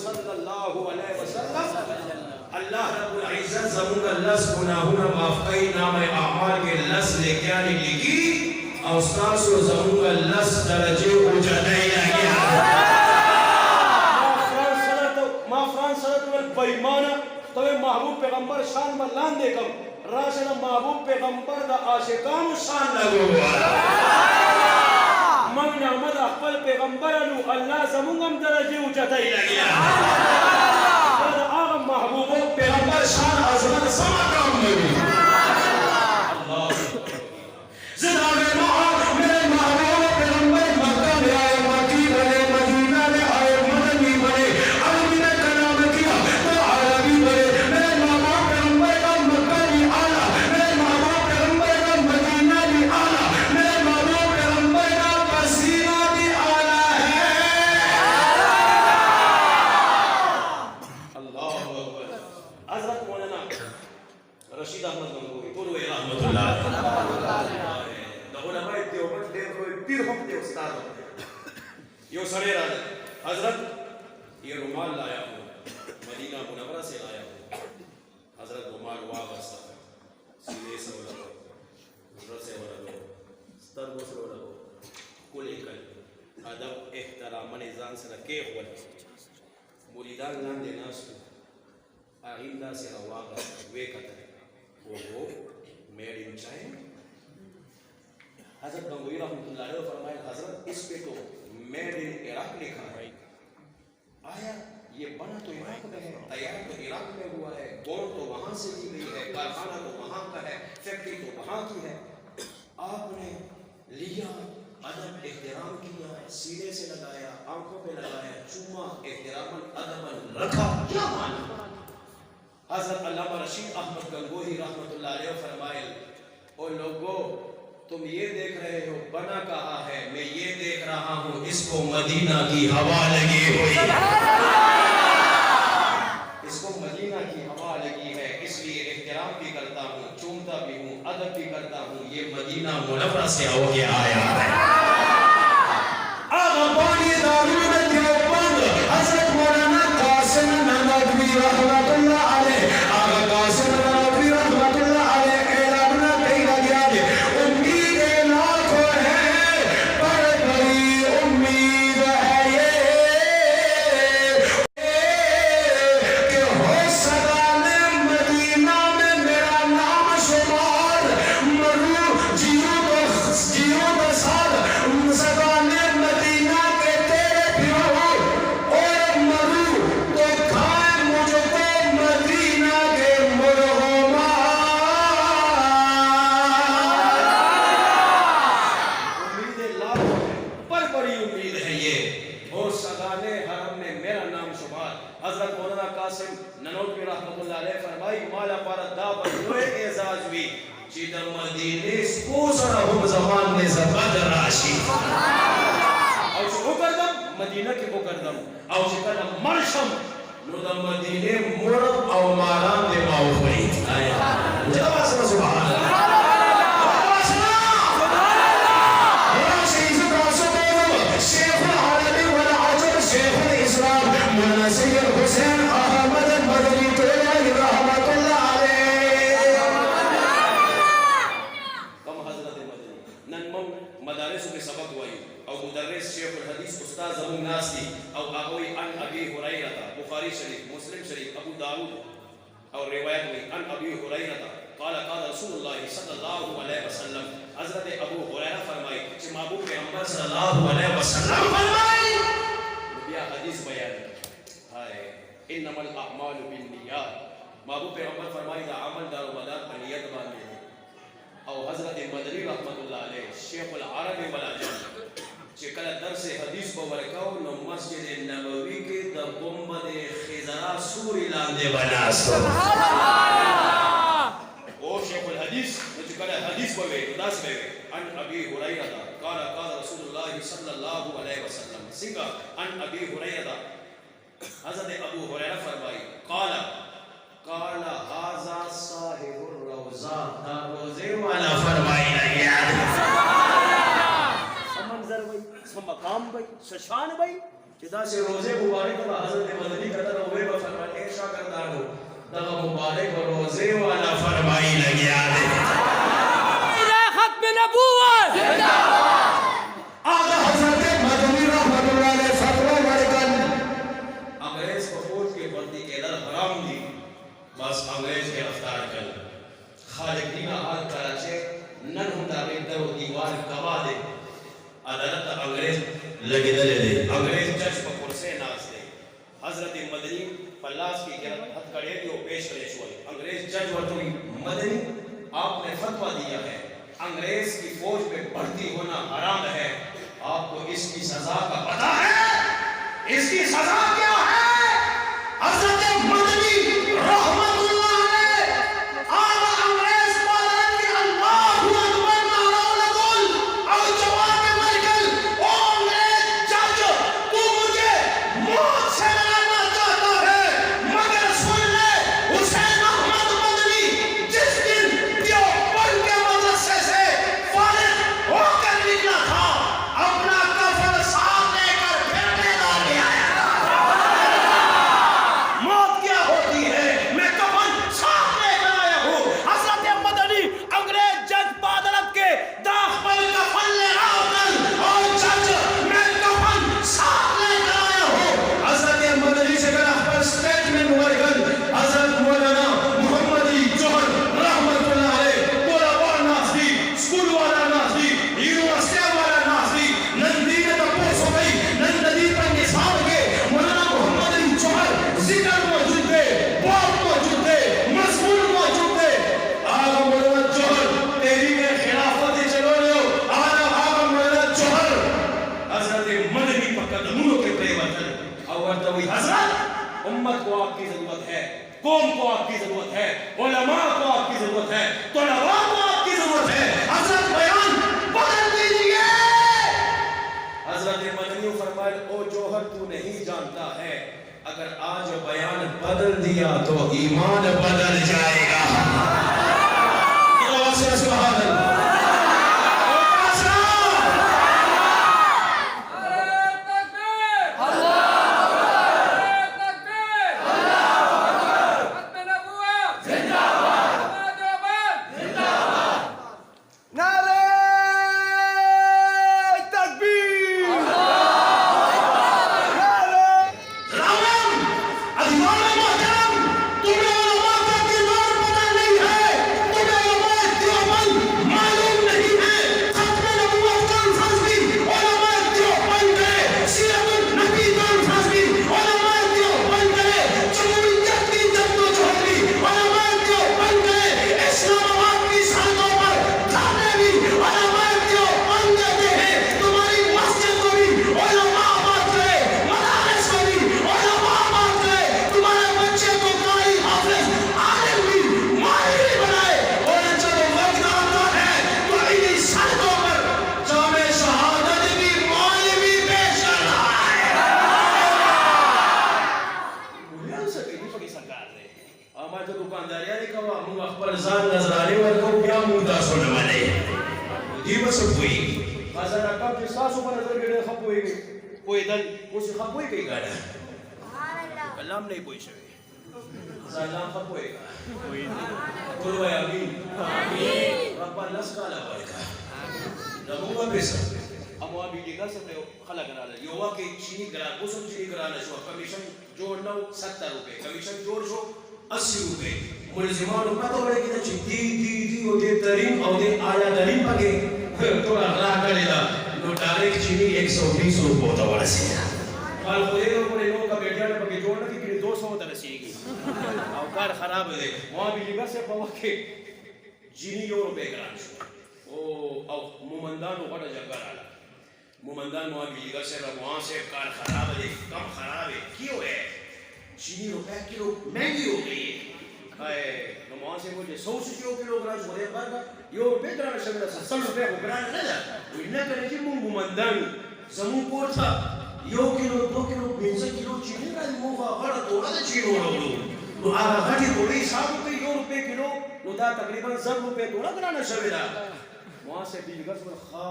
सुभान अल्लाह अल्लाह रब्बुल इज्जत ज़रूर लस गुनाहुना माफ कई नाम आमाल के लस लेके आने लिखी और उस्ताद सो ज़रूर लस दर्जे उजदे लगे मा फ्रांस सलत वल बेईमाना तो महबूब पैगंबर शान बलान दे कम राशन महबूब पैगंबर दा आशिकान शान लगो मन नामद अकबल पैगंबर अनु अल्लाह ज़मुंगम दर्जे उजदे लगे महबूब पैगंबर शान अजमत समा काम में अल्लाह जिंदा में मेरे महबूब पैगंबर मक्का में आए मक्की बने मदीना में आए मदनी बने अरबी में कलाम किया तो अरबी बने मेरे महबूब पैगंबर का मक्का भी आला मेरे महबूब पैगंबर का मदीना भी आला मेरे महबूब पैगंबर का पसीना भी आला है अल्लाह हज़रत मौलाना रशीद अहमद गंगोही पूर्व रहमतुल्लाह द उलमा देवबंद दे पीर हम दे उस्ताद यो सरे राज हजरत ये रुमाल लाया हूं मदीना मुनव्वरा से लाया हूं हजरत रुमाल वापस सीने से लगा हजरत से लगा स्तर से लगा कुल एकल अदब एहतराम निजान से रखे हुए मुरीदान नाम देना आइंदा से रवागा वे कतरे वो मेड इन चाइना हजरत गंगोही रहमतुल्लाह अलैह फरमाया हजरत इस पे तो मेड इन इराक लिखा है आया ये बना तो इराक में है तैयार तो इराक में हुआ है बोर्ड तो वहां से ली गई है कारखाना तो वहां का है फैक्ट्री तो वहां की है आपने लिया अदब एहतराम किया सीने से लगाया आंखों पे लगाया चूमा एहतरामन अदबन रखा क्या माना हजरत अल्लामा रशीद अहमद गंगोही रहमतुल्लाह अलैह फरमाए ओ लोगों तुम ये देख रहे हो बना कहा है मैं ये देख रहा हूँ इसको मदीना की हवा लगी हुई अदब भी करता हूँ, ये मदीना मुनव्वरा से होके आया है। आगा बानी दारुल देवबंद हजरत मौलाना कासिम ननवी रहमतुल्लाह अलैह, आगा कासिम ननवी रहमतुल्लाह अलैह एलान कइला गया है, उम्मीद लाखों है पर बड़ी उम्मीद है ये कि हो सदा में मदीना में मेरा नाम शुमार, मरू जियो तो साथ सदा में मदीना के तेरे प्यो, और मरू तो खाए मुझको मदीना के मुर्गोमा। उम्मीद लाखों है पर बड़ी उम्मीद है ये, और सगाने हरम में मेरा नाम शुमार। हजरत मौलाना कासिम ननौतवी रहमतुल्लाह अलैह फरमाई माला परदा बदुए एजाज भी चीदा मदीने स्पोसरा हम जमान ने ज़बाद राशि और शुकरदम मदीना के मुकद्दम और शुकरदम मरशम नुदा मदीने मुरब और माराम दे माउफरी आया जवाब सुभान अल्लाह मदारिस के सबक हुई और मुदर्रिस शेख हदीस उस्ताद अबू नासी और अबू अन अबी हुरैरा बुखारी शरीफ मुस्लिम शरीफ अबू दाऊद और रिवायत में अन अबी हुरैरा قال قال رسول الله صلى الله عليه وسلم हजरत अबू हुरैरा फरमाए कि महबूब पैगंबर सल्लल्लाहु अलैहि वसल्लम फरमाए नबिया हदीस बयान है इन्नमल अअमालु बिन्नियात, महबूब पैगंबर फरमाए अमल दार मदार पर नियत बांधे हैं। और हजरत मदनी रहमतुल्लाह अलैह शेखुल अरब वल अजम चिकल दरस हदीस को वरकाओ न मस्जिद नबवी के द गुंबद खिजरा सूरी लांदे बनास सुभान अल्लाह। ओ शेखुल हदीस चिकल हदीस को वे उदास वे अन अबी हुरैरा قال قال رسول الله صلى الله عليه وسلم सिंगा अन अबी हुरैरा हजरत अबू हुरैरा फरमाई قال हाजा साहिबुर रौजा दा रोजे वाला फरमाई लगे मंजर भाई मकाम भाई शशान भाई चिदा से रोजे मुबारक का हजरत मदनी कहता रोवे व फरमाए ऐशा करता हो दा मुबारक रोजे वाला फरमाई लगे इला खत्म नबूवत जिंदाबाद। आगा हजरत मदनी रहमतुल्लाह अलैह फतवा वरकन अंग्रेज को कोर्ट के बंदी के दर हराम दी बस अंग्रेज के रफ्तार कर खालिक दीना हाल कराचे नन हुंदा बेदर दीवार गवा दे अदालत अंग्रेज लगे दले दे अंग्रेज जज को कुर्सी नाज दे हजरत मदनी पल्लास की गिरफ्त हथ कड़े दियो पेश करे छुए अंग्रेज जज वर्तुई मदनी आपने फतवा दिया है अंग्रेज की फौज में भर्ती होना हराम है, आपको इसकी सजा का पता है? इसकी सजा क्या है? हजरत मदनी रहमतुल्लाह अलैह आला अंग्रेज पालन के अल्लाहु अकबर नारा लगोल और जवाब में मरकल ओ अंग्रेज जज तू मुझे मौत से डराना चाहता है मगर सुन ले हुसैन अहमद मदनी जिस दिन देवबंद के मदरसे से फारिग होकर निकला था अपना कफन साथ लेकर फिर मैदान में आया था। मौत क्या होती है मैं कफन साथ लेकर आया हूँ। हजरत मदनी अंग्रेज जज अदालत के दाग पर कफन ले आओ कल और जज मैं कफन साथ लेकर आया हूँ। हजरत मदनी से कहा पर स्टेटमेंट वरकन हजरत मौलाना मोहम्मदी जोहर रहमतुल्लाह अलैह तोलाबा नाज़ी स्कूल वाला नाज़ी यूनिवर्सिटी वाला नाज़ी नंदी ने तपोस हो गई नंदी पर निसाब के मौलाना मोहम्मदी जोहर जिक्र मौजूद थे बात मौजूद थे मजमून मौजूद थे आगा मौलाना जोहर तेरी के खिलाफत चलो लो आगा मौलाना जोहर हजरत मदनी पर कदमों के प्रेमतन और तो वही हजरत उम्मत को आपकी जरूरत है, कौम को आपकी जरूरत है, उलमा को आपकी जरूरत है, तलबा को आपकी जरूरत है। हजरत बयान बदल दीजिए। हजरत मदनी फरमाए ओ जोहर तू नहीं जानता है अगर आज बयान बदल दिया तो ईमान बदल जाएगा। सुभान अल्लाह। कलाम नहीं पोई शवे सलाम का पोएगा बोलो भाई आमीन आमीन रब्बा नस्काला बरका नमूना पैसा हम वहाँ बिल्डिंगा सब ने खला करा ले योवा के चीनी करा कुसुम चीनी करा ले शो कमीशन जोड़ना 70 रुपए कमीशन जोड़ शो 80 रुपए मुल्जिमान पता होले कि चिट्ठी दी होते तरीन और दे आला तरीन पके थोड़ा राह करेगा नो डायरेक्ट चीनी 120 रुपए होता वाला से कल खुदे लोगों ने लोगों का बैठा ने पके जोड़ना कि 200 होता रसीगी औकार खराब है वहाँ बिल्डिंगा से पवा के चीनी ₹1 करा ओ औ मुमंदान उगड़ा जगह आला मुमंदान वहाँ बिल्डिंगा से वहाँ से कार खराब है कम खराब है क्यों है चीनी ₹1 महंगी हो गई है तो वहाँ से मुझे 100 किलोग्राम हो रहे पर ₹1 ग्राम शमिला 70 रुपए ग्राम ना जा वो इन्हें करने की मुमंदान समूह को था $1 किलो 2 किलो 20 किलो चीनी का मुँह बड़ा थोड़ा सा चीनी हो रहा है तो आधा घटी थोड़ी ₹7 ₹1 किलो तो दा तकरीबन ₹10 थोड़ा ग्राम शमिला वहाँ से बिल्डिंगा से खा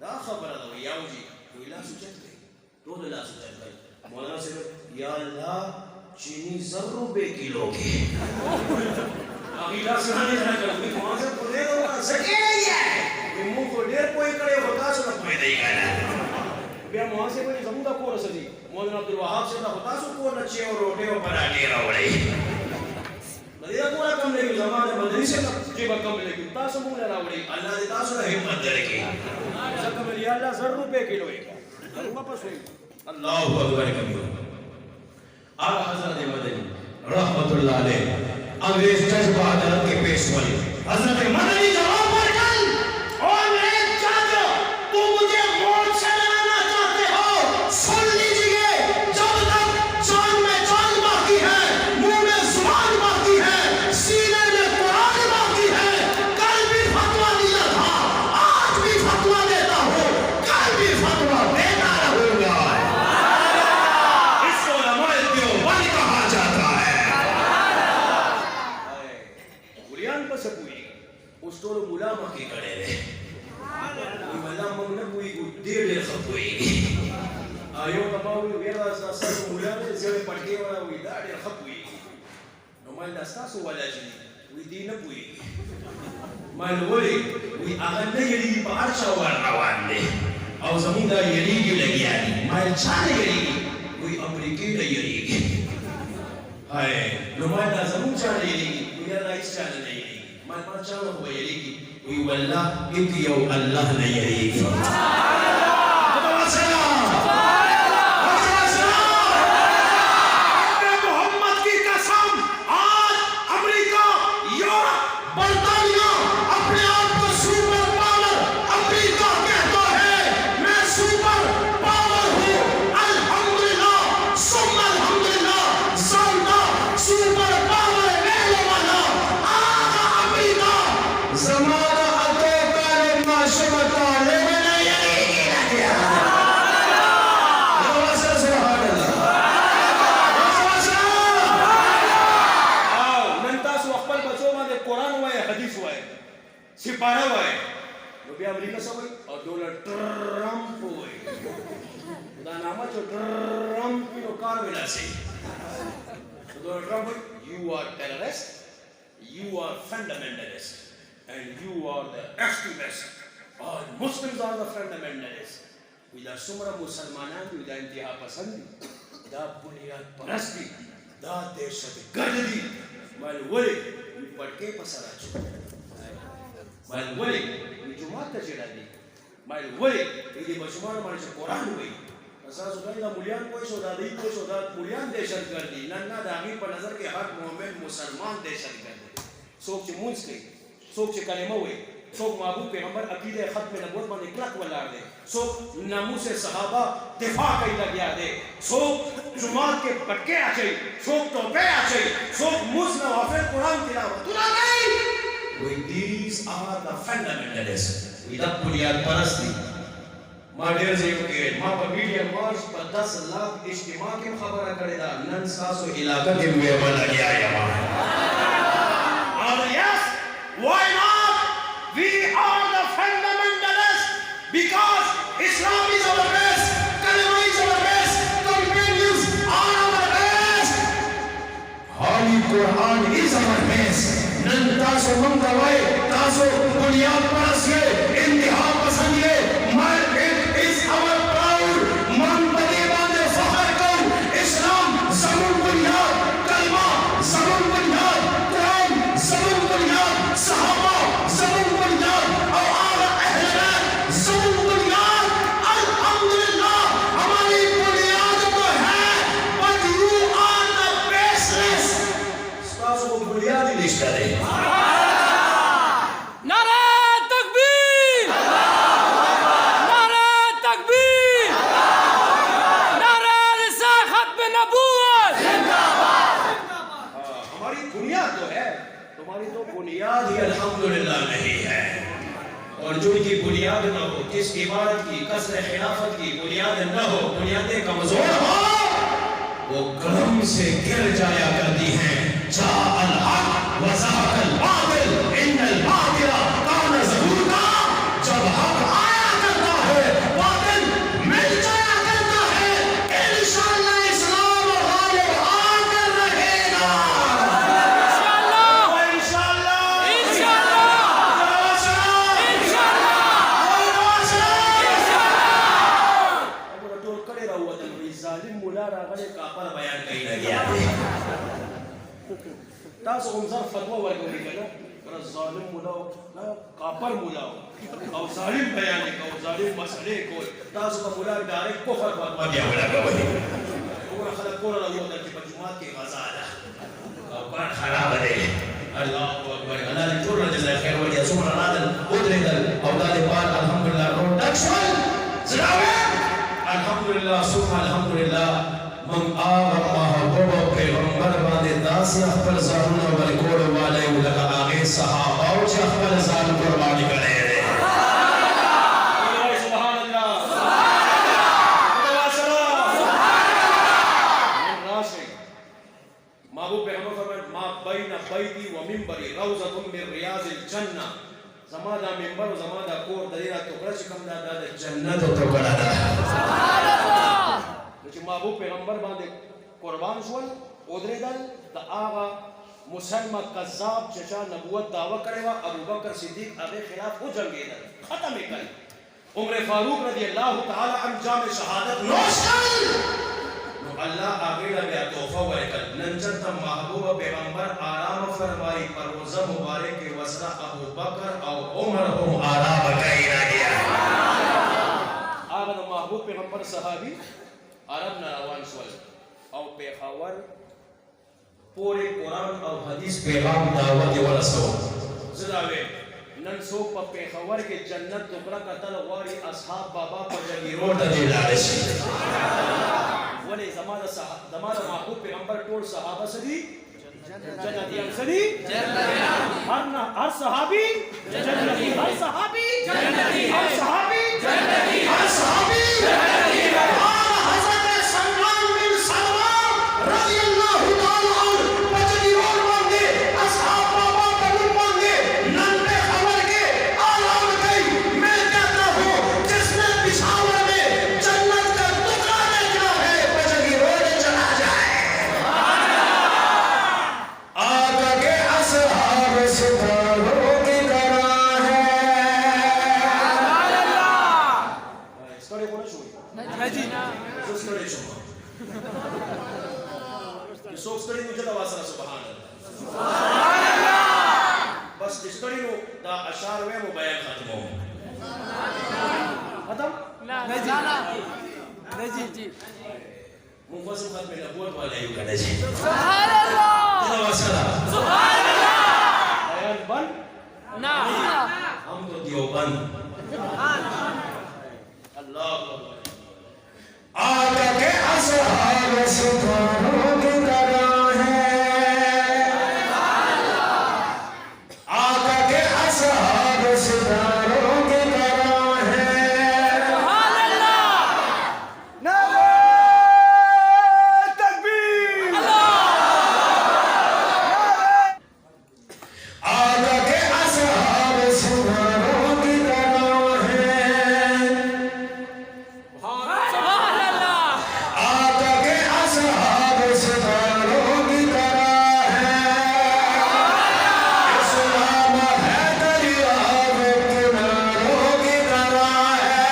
दा खबर है तो याओ जी तो इलाज सुचत गई तो इलाज सुचत गई मौलाना से या अल्लाह चीनी ₹10 किलो के अगला सुनाने जाना करूँगी वहाँ से खुदे होगा सके नहीं है मुँह को डेर कोई करे होता सुना कोई नहीं करना बिया वहाँ से कोई ज़मींदा कोर सजी मौलाना अब्दुल वहाब से ना होता सु कोर नचे और रोटे और पराठे रावड़े मदीना कोरा कम नहीं ज़माने मदनी से जीवा कम नहीं तासु मुँह रावड़े अल्लाह दे तासु ना हिम्मत दे के सब मेरी अल्लाह ₹10 किलो है क्या वापस हुई अल्लाहु अकबर कबीर आला हज़रत मदनी रहमतुल्लाह अलैह अंग्रेज जज्बा अदालत के पेश हुए हज़रत मदनी जवाब पर कल और मेरे चाचा तू मुझे मौत से डराना चाहते हो सुन लीजिए जब तक जान में जान बाकी है मुंह में जुबान बाकी है सीने में कुरान बाकी है कल भी फतवा दिया था आज भी फतवा देता हूँ कल भी फतवा देता रहूंगा इसको उलमाए देवबंद कहा जाता है बुलियान पर सपुई उस तोर मुलामा के करे रे मुलामा ने कोई गुड्डे खपुई आयो कमाऊ वेरा सा मुलामा से पटके वाला हुई दाड़े खपुई नोमाल दास्तासो वाला जी हुई दिन पुई माल वली हुई अगन यली पार्शा वारवान ने और जमींदा यली की लगी आनी माल छाने यली हुई अमेरिकी ने यली हाय नोमाल दा जमीन छाने यली दुनिया राइस छाने नहीं माल पार्शा हुआ यली हुई वल्लाह इतियो अल्लाह ने यली सिपाही हुए वो भी अमेरिका से हुई और डोनाल्ड ट्रम्प हुए उदा नाम जो ट्रम्प की कार मिला से Donald Trump you are terrorist you are fundamentalist and you are the extremist all Muslims are the fundamentalists इधर सुमरा मुसलमानां इधर इंतहा पसंदी दा बुनियाद परस्ती दा दहशतगर्दी मालवली पड़के पसराचो मालवली जुमात तजरादी मालवली इधर बचमान मानसे कुरान हुई असास उधर इधर मुलियान कोई सोदादी कोई सोदाद मुलियान दहशतगर्दी नन्ना दामी पर नजर के हक मोहम्मद मुसलमान दहशतगर्दी सोच मुंस के सोच कलेमा हुई सोक महबूब पैगंबर अकीदे खत्म नबूवत में इकलक वलार दे सोक नामूस सहाबा दिफा कई लगिया दे सोक जुमात के पटके आचे सोक तौबे आचे सोक मुस्लिम वाफिर कुरान तिलावत तुला नहीं these are the fundamentalists इधर बुनियाद परस्ती माडेर से के मां पर मीडिया मार्च पर 10 लाख इज्तिमा के खबर करे दा नन सासो इलाका के में बना गया या और yes why not we are the fundamentalists because Islam is our best, Kalima is our best, companions are our best, Holy Quran is our best. Nan taso mangawai, taso buniyad parasye, intiha pasandye, it is our proud, man badebande fakhar kar, Islam zamun buniyad, Kalima zamun buniyad, Quran zamun buniyad, Sahaba zamun buniyad, aur aala ahlullah zamun buniyad. Alhamdulillah, hamari buniyad to hai, but you are the baseless. Taso ko buniyad hi lishta de. नारा तकबीर नारा तकबीर नारा रिसाल खत्म नबूवत हमारी बुनियाद तो है तुम्हारी तो बुनियाद ही अल्हम्दुलिल्लाह नहीं है और जो की बुनियाद न हो जिस इबादत की कसर खिलाफत की बुनियाद न हो बुनियादें कमजोर हो वो कलम से गिर जाया करती हैं जा अल हक व ज़हक़ल बातिल इन्नल बातिला काना ज़हूक़ा जब हक आया करता है बातिल मिट जाया करता है इंशाअल्लाह इस्लाम गालिब आकर रहेगा इंशाअल्लाह इंशाअल्लाह तो करे रहुआ तो जालिम मुला रागले कापर बयान कई लगे आते तासो उनसा फतवा वर्ग में करो और जालिम मुलाओ ना कापर मुलाओ और जालिम बयान को जालिम मसले को तासो का मुला डायरेक्ट को फतवा दिया वाला का वही पूरा खलक को रहा होता कि जुमात के गजाला और बात खराब है अल्लाह अकबर अल्लाह ने जोर जज़ा खैर वजह सुबह नादल उदरेदल औलाद पाक अल्हम्दुलिल्लाह प्रोडक्शन जनाबे अल्हम्दुलिल्लाह सुबह अल्हम्दुलिल्लाह मन आगा महबूब पैगंबर बादे दासी अखबर ज़ारून और कोड वाले लगा आगे सहाबा और अखबर ज़ारून कुर्बानी करे सुभान अल्लाह महबूब पैगंबर फरमाते मा बैना बैती व मिंबरी रौज़तुम मिन रियाज़िल जन्नह ज़मादा मिंबर ज़मादा कोर दरीरा टुकड़ा शिकम दा जन्नत टुकड़ा दा सुभान अल्लाह कि महबूब पैगंबर बांधे कुर्बान शुल उदरेदल द आगा मुसलमा कज़्ज़ाब चचा नबूवत दावा करेवा अबू बकर सिद्दीक अबे खिलाफ हो जंगेदल खत्म कर उमर फारूक रज़ी अल्लाह तआला अन जाम शहादत नोश कर नो अल्लाह आगे लगा तोहफा वरकत नंजत महबूब पैगंबर आराम फरमाई पर रोज़ा मुबारक के वसरा अबू बकर और उमर हो आराम कइना गया आगा महबूब पैगंबर सहाबी अरब नरावान शुल और पेखावर पूरे कुरान और हदीस पैगाम दावत वाला सो जरावे नन सो पेखावर के जन्नत टुकड़ा का तलवारी असहाब बाबा पर जगीरों दे लालची वले ज़माना महबूब पैगंबर टोल सहाबा सदी जन्नतियां सदी हर सहाबी जन्नती हर सहाबी जन्नती हर सहाबी जन्नती हर सहाबी जन्नती सोक्स कड़ी मुझे दवासरा सुभान बस डिस्कड़ी नो दा अशार वे मो बयान खत्म हो खत्म नहीं जी मुफस्सिल खत्म में नबूवत वाला ही कहना जी सुभान अल्लाह दवासरा सुभान अल्लाह बयान बंद ना हम तो दियो बंद अल्लाह आका के असहाब सितारों की तरह है आका के असहाब सितारों की तरह है सुभान अल्लाह नारे तकबीर आका के असहाब सितारों की तरह है सुभान अल्लाह आका के असहाब सितारों की तरह है इस्लाम है दरिया में किनारों की तरह है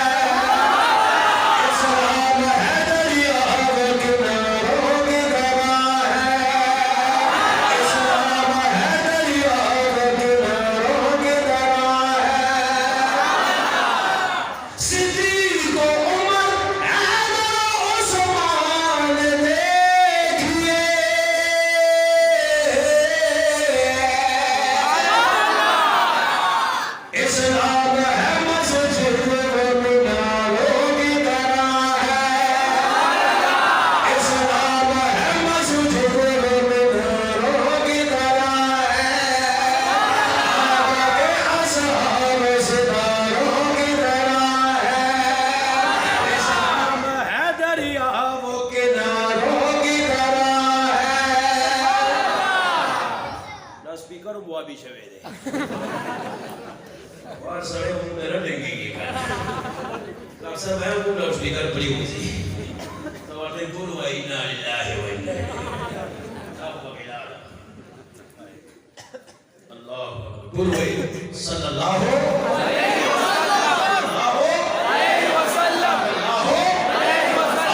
इस्लाम है दरिया में किनारों की तरह है इस्लाम है दरिया में किनारों की तरह है सिद्दीक़ उमर उस्मान देखिए इस्लाम है मस्जिद में मीनारों की तरह है इस्लाम है मस्जिद में मीनारों की तरह है आका के असहाब सितारों की तरह है इस्लाम है दरिया वो किनारों की तरह है ना स्पीकर वो अभी शवे दे और सड़े हूं मेरा लेंगे ये अक्सर मैं वो लाउड स्पीकर पड़ी हुई थी तो वाले बोल वा इन्ना लिल्लाहि व इन्ना इलैहि अल्लाह बोल वा सल्लल्लाहु अलैहि वसल्लम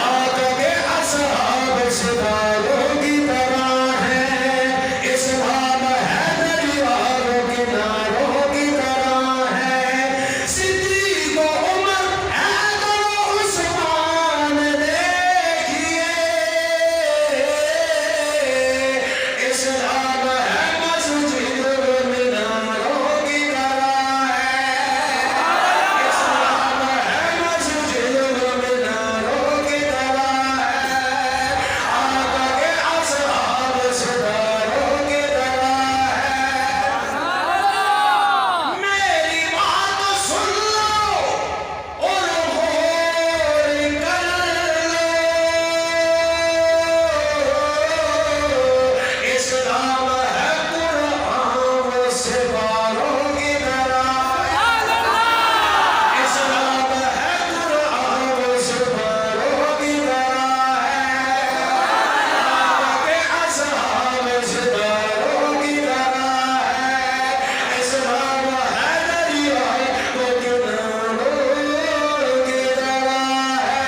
आका के असहाब सितारों की तरह है इस्लाम है दरिया में किनारों की तरह है सिद्दीक़ उमर हैदर उस्मान देखिए इस्लाम है मस्जिद में मीनारों की तरह है इस्लाम है मस्जिद में मीनारों की तरह है आका के असहाब सितारों की तरह है मेरी बात सुन लो और गौर कर लो इस्लाम है कुरान से बारों की तरह इस्लाम है कुरान से बारों की तरह आका के असहाब सितारों की तरह है इस्लाम है दरिया वो किनारों की तरह है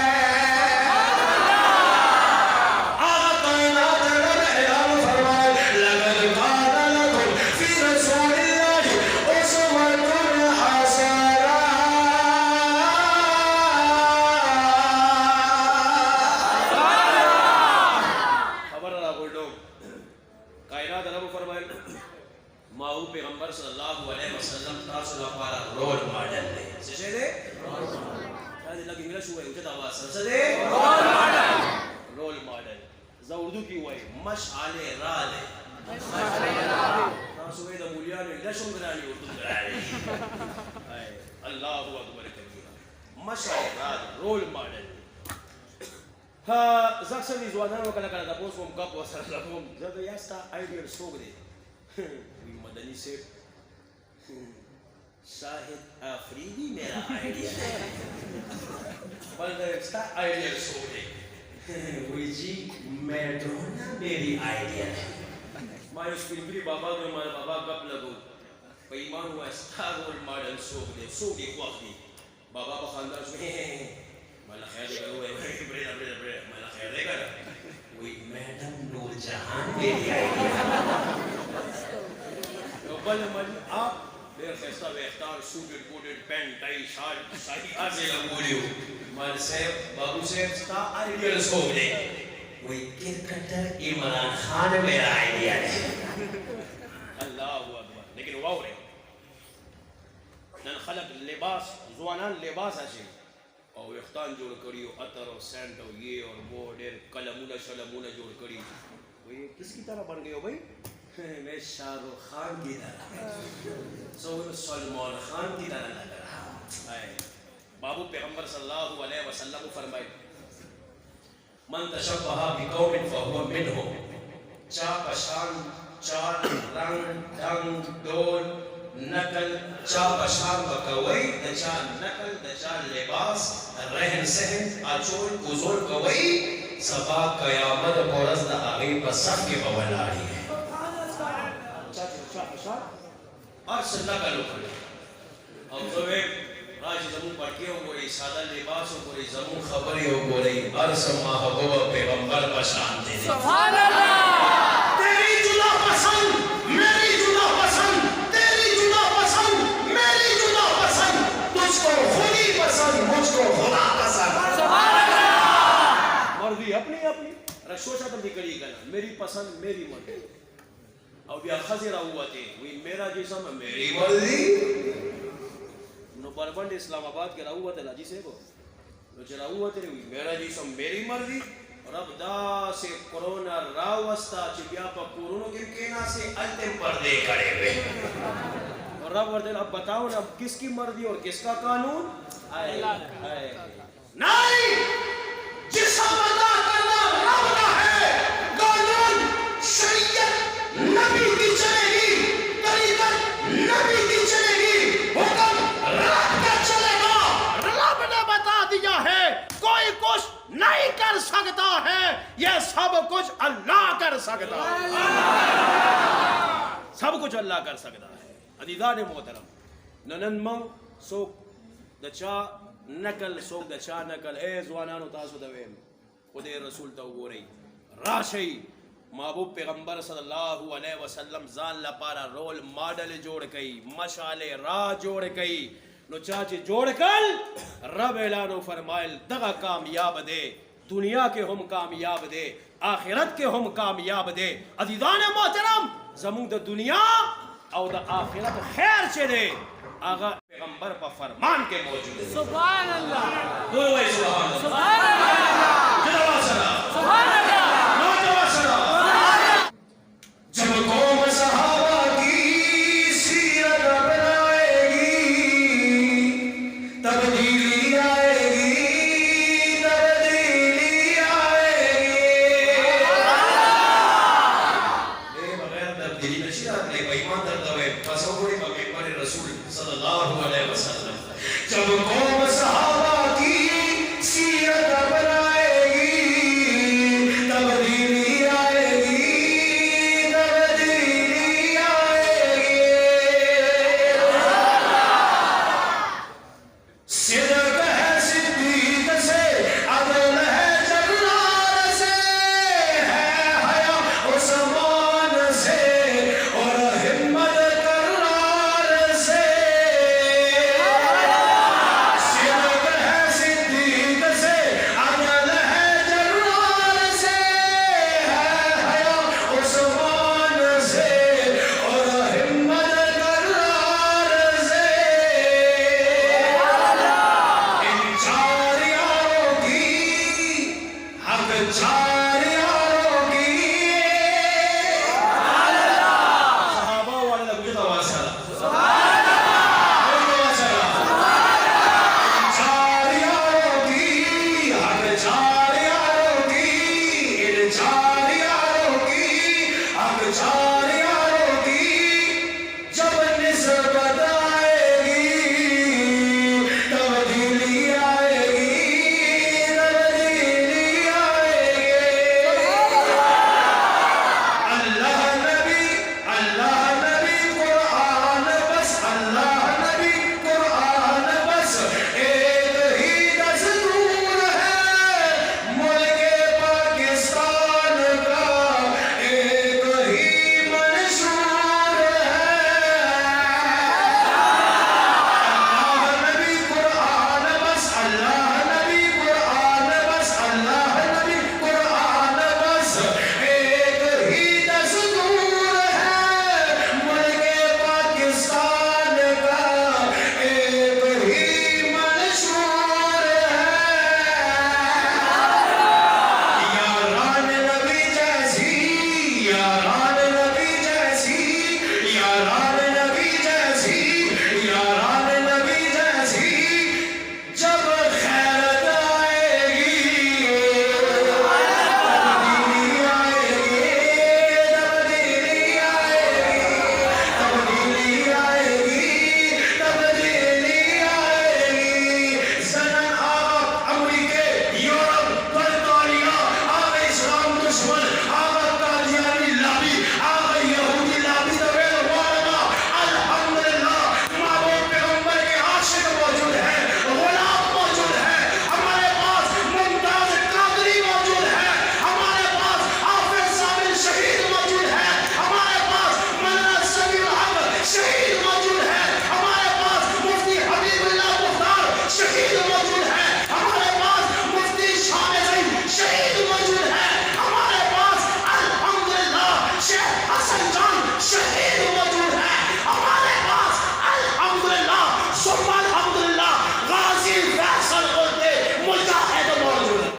आका कायनात रब ऐलान फरमाए लगद कान लकुम फी रसूलिल्लाहि उस्वतुन हसना खबर रहा बोल दो कायनात रब फरमाए माऊ पैगंबर सल्लल्लाहु अलैहि वसल्लम तासुला पारा रोल मॉडल ले से दे शायद लग इंग्लिश हुआ उठे आवाज से दे रोल मॉडल जा उर्दू की हुआ मशाले राले तासुवे द मूलियान इंग्लिश उंगरानी उर्दू करारे हाय अल्लाहु अकबर कबीरा मशाले राले role model ha zaksa ni zuwa nan wakala kala da boss from gap wa sallallahu zada yasta ideal sogre wi madani se Shahid Afridi मेरा आइडिया बंदा इसका आइडिया सogre wi ji मैडोना मेरी आइडिया मायो स्पिरिट बाबा को मार बाबा गप लगो पैमान हुआ स्टार रोल मॉडल सogre वक्ती बाबा का खानदान में मला खैर देगा वो बड़े बड़े मला खैर देगा वही मैडम नूर जहान मेरी आएगी तो बल मल आप देर फैसला वेख्तार suited booted pant tie shirt शाही आजे लगोलियो मार साहब बाबू साहब ता आइडियल सोले वही क्रिकेटर इमरान खान मेरा आइडिया है अल्लाह अकबर लेकिन वाव रे नन खलक लिबास जवानान लिबास आशे और वेख्तान जोड़ करियो अतर और सेंट और ये और वो डेर कलमुना शलमुना जोड़ करी वो ये किसकी तरह बन गए हो भाई मैं शाहरुख खान की तरह सो सलमान खान की तरह लग रहा है बाबू पैगंबर सल्लल्लाहु अलैहि वसल्लम फरमाए मन तशब्बहा बिकौमिन फहुवा मिनहुम चा पशान चार रंग ढंग डोल नकल चा पशान बकवई दचा नकल दचा लिबास रहन सहन आचोल उजोल कवई सबा कयामत बोरस द आगे बसफ के बवलाड़ी है और सल्ला का लोग अब जो है राज जमून पढ़के हो गोरी सादा लिबास हो गोरी जमून खबरी हो गोरी अर्स महबूब पैगंबर पशान दे सुभान अल्लाह तेरी जुदा पसंद मेरी जुदा पसंद तेरी जुदा पसंद मेरी जुदा पसंद तुझको खुदी पसंद मुझको खुदा पसंद सुभान अल्लाह मर्जी अपनी अपनी रशोशा तब निकली गला मेरी पसंद मेरी मर्जी और भी खजीरा हुआ थे वही मेरा जिस्म मेरी मर्जी नो बरबंड इस्लामाबाद के राहुआ थे लाजी से को नो जरा हुआ थे वही मेरा जिस्म मेरी मर्जी रब दा से कोरोना रावस्ता चिबिया पर कोरोना के केना से अंतिम पर्दे खड़े हुए और रब वर्दन अब बताओ ना किसकी मर्जी और किसका कानून अल्लाह नहीं जिसका मर्दा करना रब का है कानून शरीयत नबी की चलेगी तरीकत नबी की चलेगी हुक्म रब का चलेगा रब ने बता दिया है कोई कुछ नहीं कर सकता है यह सब कुछ अल्लाह कर सकता है सब कुछ अल्लाह कर सकता है अदीदान मोहतरम ननन मं सो दचा नकल सो दचा नकल ए जवानानो तासो दवेम खुदे रसूल तो हो रही राशई महबूब पैगंबर सल्लल्लाहु अलैहि वसल्लम जान ला पारा रोल मॉडल जोड़ कई मशाले राह जोड़ कई नो चाची जोड़ कल रब एलानो फरमाइल दगा कामयाब दे दुनिया के हम कामयाब दे आखिरत के हम कामयाब दे अजीजान मोहतरम जमूद दुनिया और द आखिरत खैर से दे आगा पैगंबर पर फरमान के मौजूद है सुभान अल्लाह बोलो भाई सुभान अल्लाह सुभान अल्लाह जिंदाबाद सलाम सुभान अल्लाह नौजवान सलाम जब कौम सहाबा की सीरत अपनाएगी तब्दीली आएगी तब्दीली आएगी बगैर तब्दीली नशी आते बेईमान दर्द है फसोगुड़ी पैगंबर रसूल सल्लल्लाहु अलैहि वसल्लम जब कौम सहाबा की सीरत अपनाएगी तब्दीली चार